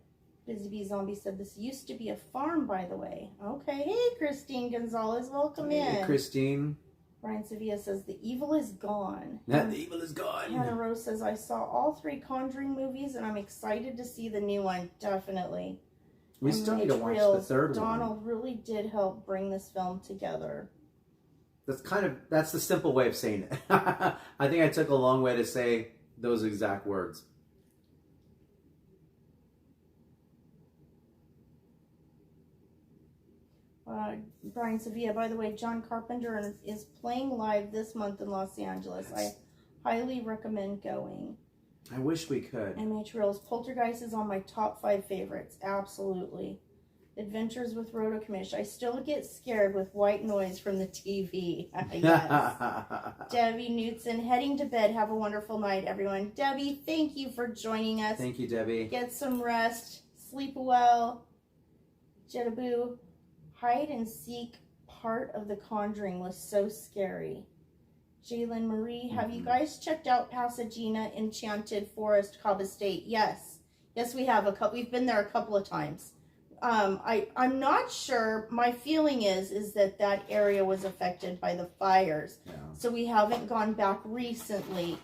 Busy Bee Zombie said, this used to be a farm, by the way. Okay, hey Christine Gonzalez, welcome in. Christine. Ryan Sevilla says, the evil is gone. The evil is gone. Hannah Rose says, I saw all 3 Conjuring movies and I'm excited to see the new one. Definitely. We still need to watch the third one. Donald really did help bring this film together. That's the simple way of saying it. I think I took a long way to say those exact words. Brian Sevilla, by the way, John Carpenter is playing live this month in Los Angeles. I highly recommend going. I wish we could. MH Reels, Poltergeist is on my top 5 favorites. Absolutely. Adventures with Roto Commish. I still get scared with white noise from the TV. Yes. Debbie Knutson, heading to bed. Have a wonderful night, everyone. Debbie, thank you for joining us. Thank you, Debbie. Get some rest. Sleep well. Jedaboo, hide and seek part of The Conjuring was so scary. Jalen Marie, have you guys checked out Pasadena Enchanted Forest, Cobb Estate? Yes. Yes, we have. We've been there a couple of times. I'm not sure. My feeling is that area was affected by the fires. Yeah. So we haven't gone back recently.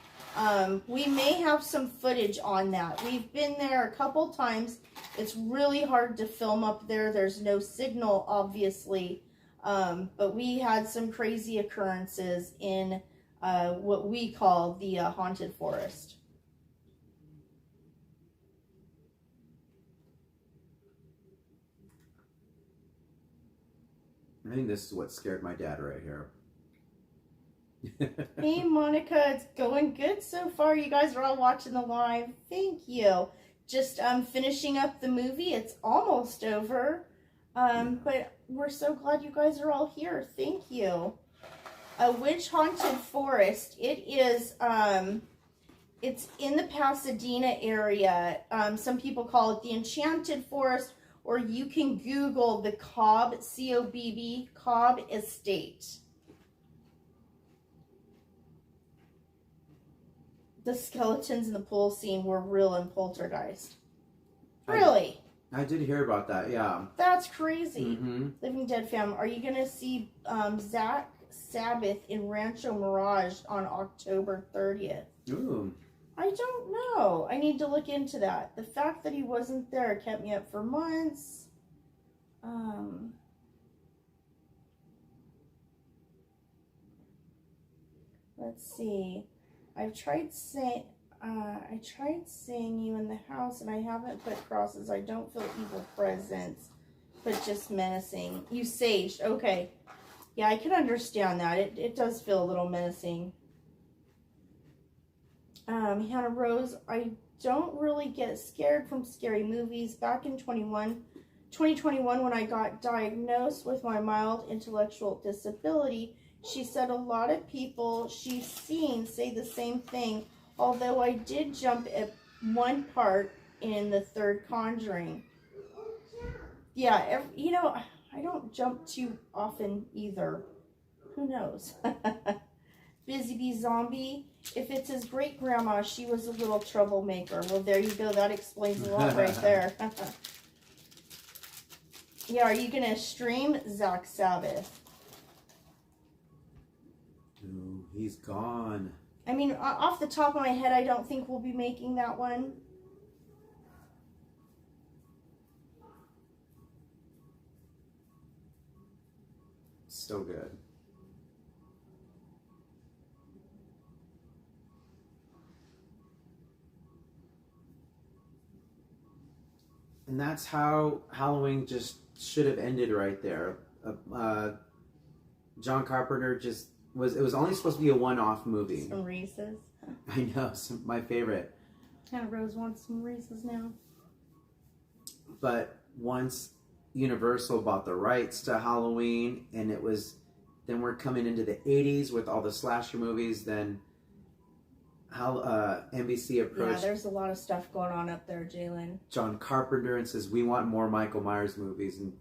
We may have some footage on that. We've been there a couple times. It's really hard to film up there. There's no signal, obviously. But we had some crazy occurrences in what we call the haunted forest. I think this is what scared my dad right here. Hey, Monica, it's going good so far. You guys are all watching the live. Thank you. Just finishing up the movie. It's almost over. But we're so glad you guys are all here. Thank you. A Witch Haunted Forest. It is, it's in the Pasadena area. Some people call it the Enchanted Forest, or you can Google the Cobb, C-O-B-B, Cobb Estate. The skeletons in the pool scene were real in Poltergeist. Really? I did hear about that, yeah. That's crazy. Mm-hmm. Living Dead Fam, are you going to see Zach Sabbath in Rancho Mirage on October 30th? Ooh. I don't know. I need to look into that. The fact that he wasn't there kept me up for months. Let's see. I tried saying you in the house, and I haven't put crosses. I don't feel evil presence, but just menacing. You saged. Okay. Yeah, I can understand that. It does feel a little menacing. Hannah Rose, I don't really get scared from scary movies. Back in 2021, when I got diagnosed with my mild intellectual disability, she said a lot of people she's seen say the same thing, although I did jump at one part in the third Conjuring. Yeah, I don't jump too often either. Who knows? Busy Bee Zombie, if it's his great-grandma, she was a little troublemaker. Well, there you go. That explains a lot right there. Yeah, are you going to stream Zach Sabbath? Ooh, he's gone. I mean, off the top of my head, I don't think we'll be making that one. So good. And that's how Halloween just should have ended right there. John Carpenter it was only supposed to be a one-off movie. Some Reese's. I know, my favorite. Hannah Rose wants some Reese's now. But once Universal bought the rights to Halloween, and then we're coming into the 80s with all the slasher movies, then NBC approached. Yeah, there's a lot of stuff going on up there, Jalen. John Carpenter and says, we want more Michael Myers movies. And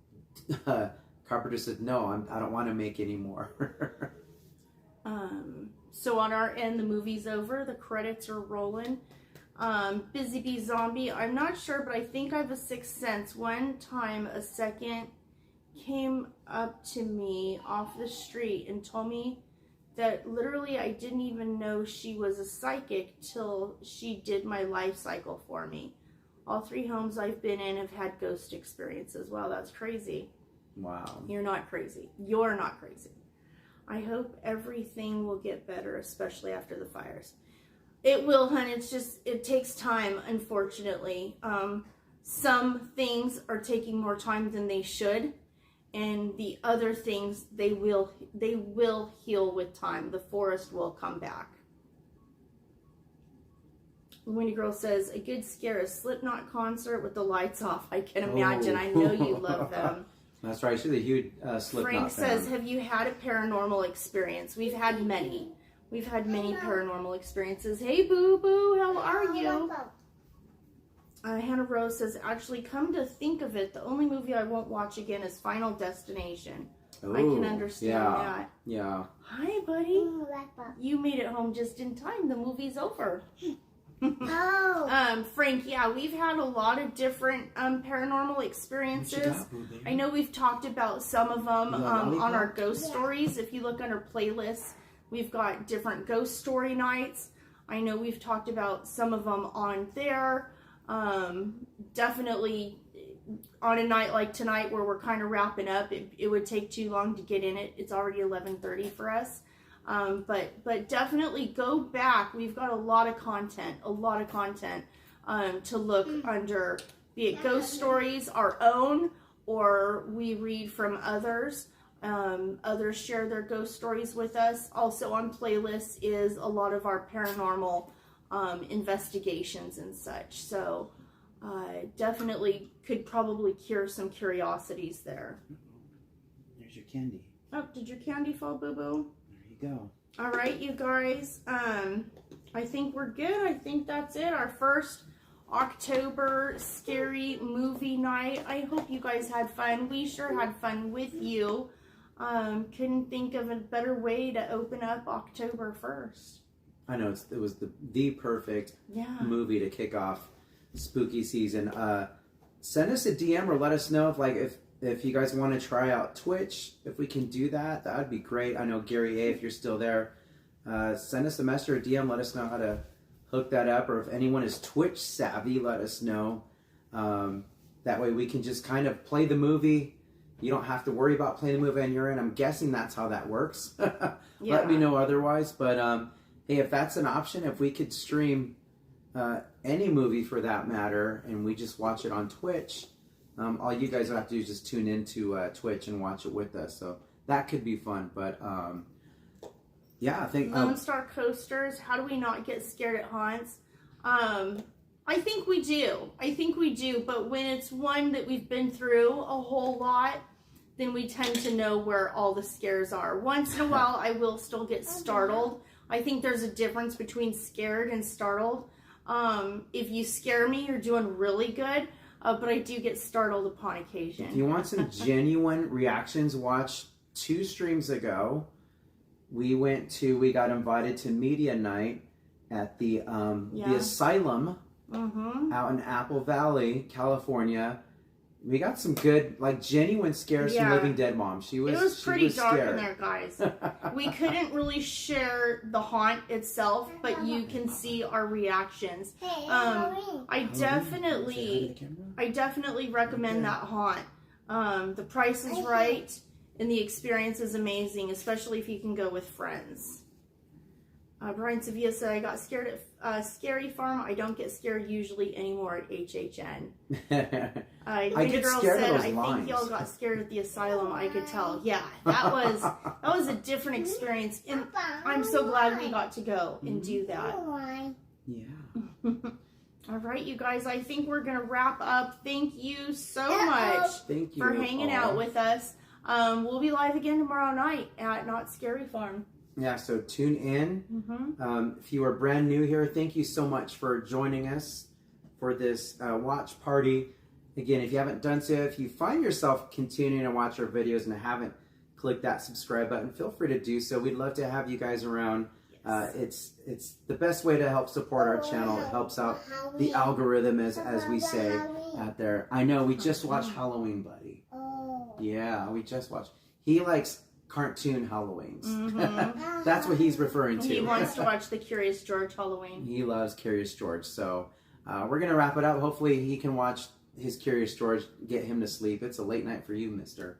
Carpenter said, no, I don't want to make any more. So on our end, the movie's over. The credits are rolling. Busy Bee Zombie. I'm not sure, but I think I have a sixth sense. One time, a second came up to me off the street and told me that literally I didn't even know she was a psychic till she did my life cycle for me. All 3 homes I've been in have had ghost experiences. Wow, that's crazy. Wow. You're not crazy. You're not crazy. I hope everything will get better, especially after the fires. It will, hun. It takes time, unfortunately. Some things are taking more time than they should. And the other things, they will heal with time. The forest will come back. Winnie Girl says, a good scare, a Slipknot concert with the lights off. I can imagine. I know you love them. That's right. She's a huge Slipknot Frank fan. says, have you had a paranormal experience? We've had many. We've had many paranormal experiences. Hey, boo-boo, how are you? Hannah Rose says, actually, come to think of it, the only movie I won't watch again is Final Destination. Ooh, I can understand that. Yeah. Hi, buddy. You made it home just in time. The movie's over. Frank, yeah, we've had a lot of different paranormal experiences. I know we've talked about some of them on our ghost stories. If you look under playlists, we've got different ghost story nights. I know we've talked about some of them on there. Definitely on a night like tonight where we're kind of wrapping up, it would take too long to get in it. It's already 11:30 for us. But definitely go back. We've got a lot of content to look under, be it ghost stories, our own, or we read from others. Others share their ghost stories with us. Also on playlists is a lot of our paranormal investigations and such. So definitely could probably cure some curiosities there. There's your candy. Oh, did your candy fall, boo-boo? Go. All right, you guys. I think we're good. I think that's it. Our first October scary movie night. I hope you guys had fun. We sure had fun with you. Couldn't think of a better way to open up October 1st. I know it was the perfect movie to kick off spooky season. Send us a DM or let us know if you guys want to try out Twitch, if we can do that, that would be great. I know Gary A, if you're still there, send us a message or a DM, let us know how to hook that up. Or if anyone is Twitch savvy, let us know. That way we can just kind of play the movie. You don't have to worry about playing the movie on your end. I'm guessing that's how that works. Let me know otherwise. But hey, if that's an option, if we could stream any movie for that matter, and we just watch it on Twitch, all you guys have to do is just tune into Twitch and watch it with us. So that could be fun. But yeah, I think Lone Star Coasters. How do we not get scared at haunts? I think we do. But when it's one that we've been through a whole lot, then we tend to know where all the scares are. Once in a while, I will still get startled. I think there's a difference between scared and startled. If you scare me, you're doing really good. But I do get startled upon occasion. If you want some genuine reactions, watch 2 streams ago. We got invited to media night at the Asylum out in Apple Valley, California. We got some good, genuine scares from Living Dead Mom. It was pretty dark in there, guys. We couldn't really share the haunt itself, but you can see our reactions. I definitely recommend that haunt. The price is right, and the experience is amazing, especially if you can go with friends. Brian Sevilla said, I got scared at Scary Farm. I don't get scared usually anymore at HHN. I Baby get girl scared of said, those I lines. think y'all got scared at the asylum. I could tell. Yeah, that was a different experience. And I'm so glad we got to go and do that. Yeah. All right, you guys, I think we're going to wrap up. Thank you so much Thank you for hanging out with us. We'll be live again tomorrow night at Not Scary Farm. Yeah, so tune in. If you are brand new here, thank you so much for joining us for this watch party. Again, if you haven't done so, if you find yourself continuing to watch our videos and haven't clicked that subscribe button, feel free to do so. We'd love to have you guys around. It's the best way to help support our channel. It helps out the algorithm, as we say out there. I know, we just watched Halloween, buddy. Yeah, we just watched. He likes cartoon Halloweens. That's what he's referring to. He wants to watch the Curious George Halloween. He loves Curious George. So we're going to wrap it up. Hopefully he can watch his Curious George, get him to sleep. It's a late night for you, mister.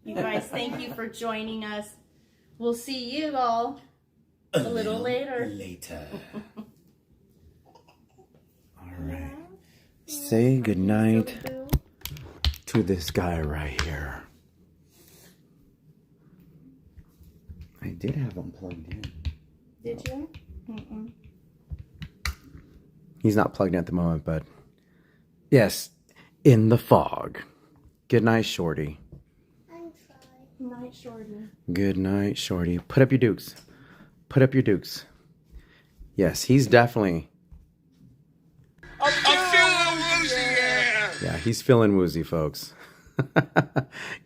You guys, thank you for joining us. We'll see you all a little later. All right. Say goodnight to this guy right here. I did have him plugged in. Did you? Mm-mm. He's not plugged in at the moment, but yes, in the fog. Good night, Shorty. Good night, Shorty. Good night, Shorty. Put up your dukes. Put up your dukes. Yes, he's definitely... I'm feeling woozy, Yeah, he's feeling woozy, folks.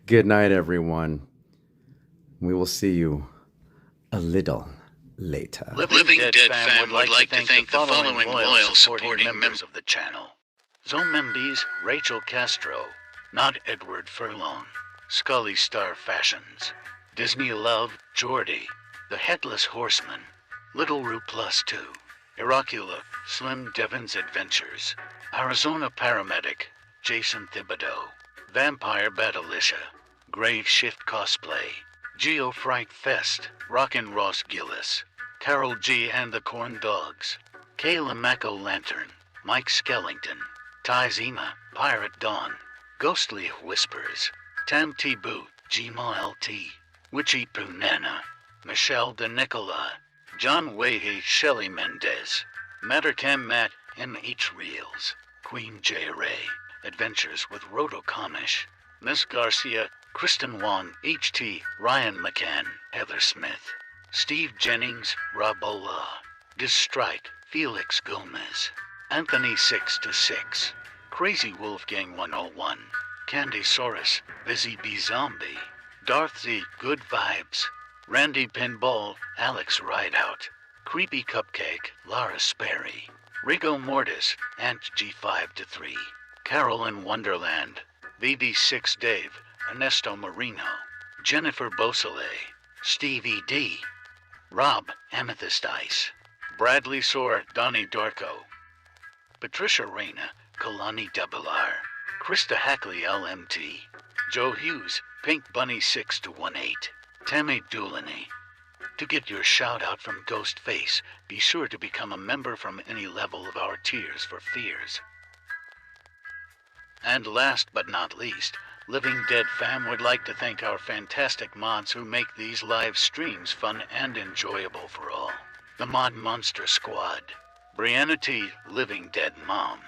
Good night, everyone. We will see you a little later. Living Dead Fam would like to thank the following loyal supporting members of the channel. Zomembes, Rachel Castro, Not Edward Furlong, Scully Star Fashions, Disney Love, Jordy, The Headless Horseman, Little Roo Plus 2, Iracula, Slim Devon's Adventures, Arizona Paramedic, Jason Thibodeau, Vampire Batalicia, Grave Shift Cosplay, Geo Fright Fest, Rockin' Ross Gillis, Carol G and the Corn Dogs, Kayla Mako Lantern, Mike Skellington, Ty Zima, Pirate Dawn, Ghostly Whispers, Tam T Boo, Gma LT, Witchy Poo Nana, Michelle De Nicola, John Wahey, Shelley Mendez, Mattercam Matt, MH Reels, Queen J. Ray, Adventures with Roto Comish, Miss Garcia, Kristen Wong, HT, Ryan McCann, Heather Smith, Steve Jennings, Rob Ola, Distrike, Felix Gomez, Anthony 626, Crazy Wolfgang 101, Candy Saurus, Vizzy B Zombie, Darth Z, Good Vibes, Randy Pinball, Alex Rideout, Creepy Cupcake, Lara Sperry, Rigo Mortis, Ant G5-3, Carol in Wonderland, VB6 Dave, Ernesto Marino, Jennifer Beausoleil, Stevie D, Rob Amethyst Ice, Bradley Soar, Donnie Darko, Patricia Reyna, Kalani Dabilar, Krista Hackley LMT, Joe Hughes, Pink Bunny 6-18, Tammy Doolany. To get your shout out from Ghostface, be sure to become a member from any level of our Tears for Fears. And last but not least, Living Dead Fam would like to thank our fantastic mods who make these live streams fun and enjoyable for all. The Mod Monster Squad, Brianna T, Living Dead Mom,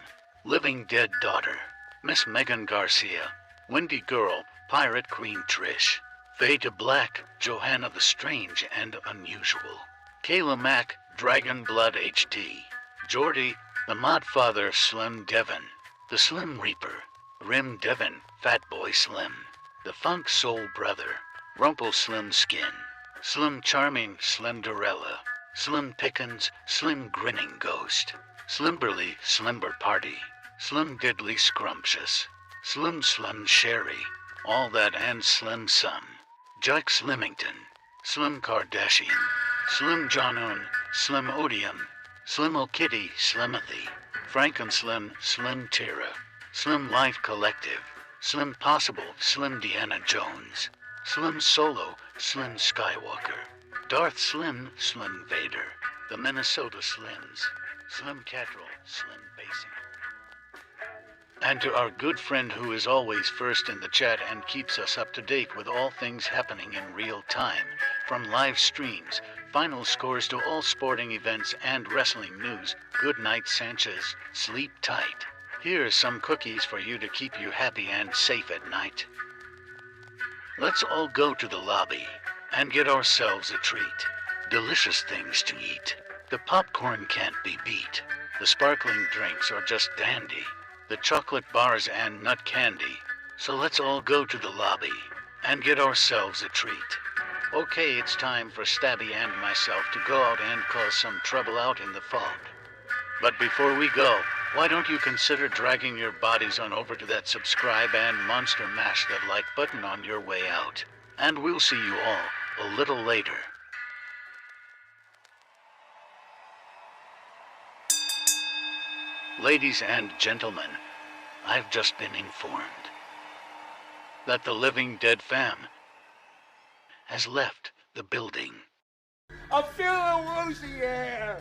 Living Dead Daughter, Miss Megan Garcia, Wendy Girl, Pirate Queen Trish, Faye to Black, Johanna the Strange and Unusual, Kayla Mack, Dragon Blood HT, Jordy, the Mod Father Slim Devon, the Slim Reaper, Rim Devon, Fat Boy Slim, the Funk Soul Brother, Rumple Slim Skin, Slim Charming Slenderella, Slim Pickens, Slim Grinning Ghost, Slimberly Slimber Party, Slim Diddly Scrumptious, Slim Slum Sherry, All That and Slim Sum, Jack Slimington, Slim Kardashian, Slim John-Un, Slim Odium, Slim O'Kitty, Slimothy, Frankenslim, Slim Tira, Slim Life Collective, Slim Possible, Slim Deanna Jones, Slim Solo, Slim Skywalker, Darth Slim, Slim Vader, the Minnesota Slims, Slim Catrol, Slim Basic. And to our good friend who is always first in the chat and keeps us up to date with all things happening in real time, from live streams, final scores to all sporting events and wrestling news, good night Sanchez, sleep tight. Here's some cookies for you to keep you happy and safe at night. Let's all go to the lobby and get ourselves a treat. Delicious things to eat. The popcorn can't be beat. The sparkling drinks are just dandy. The chocolate bars and nut candy. So let's all go to the lobby and get ourselves a treat. Okay, it's time for Stabby and myself to go out and cause some trouble out in the fog. But before we go, why don't you consider dragging your bodies on over to that subscribe and monster mash that like button on your way out. And we'll see you all a little later. Ladies and gentlemen, I've just been informed that the Living Dead fam has left the building. I'm feeling woozy here.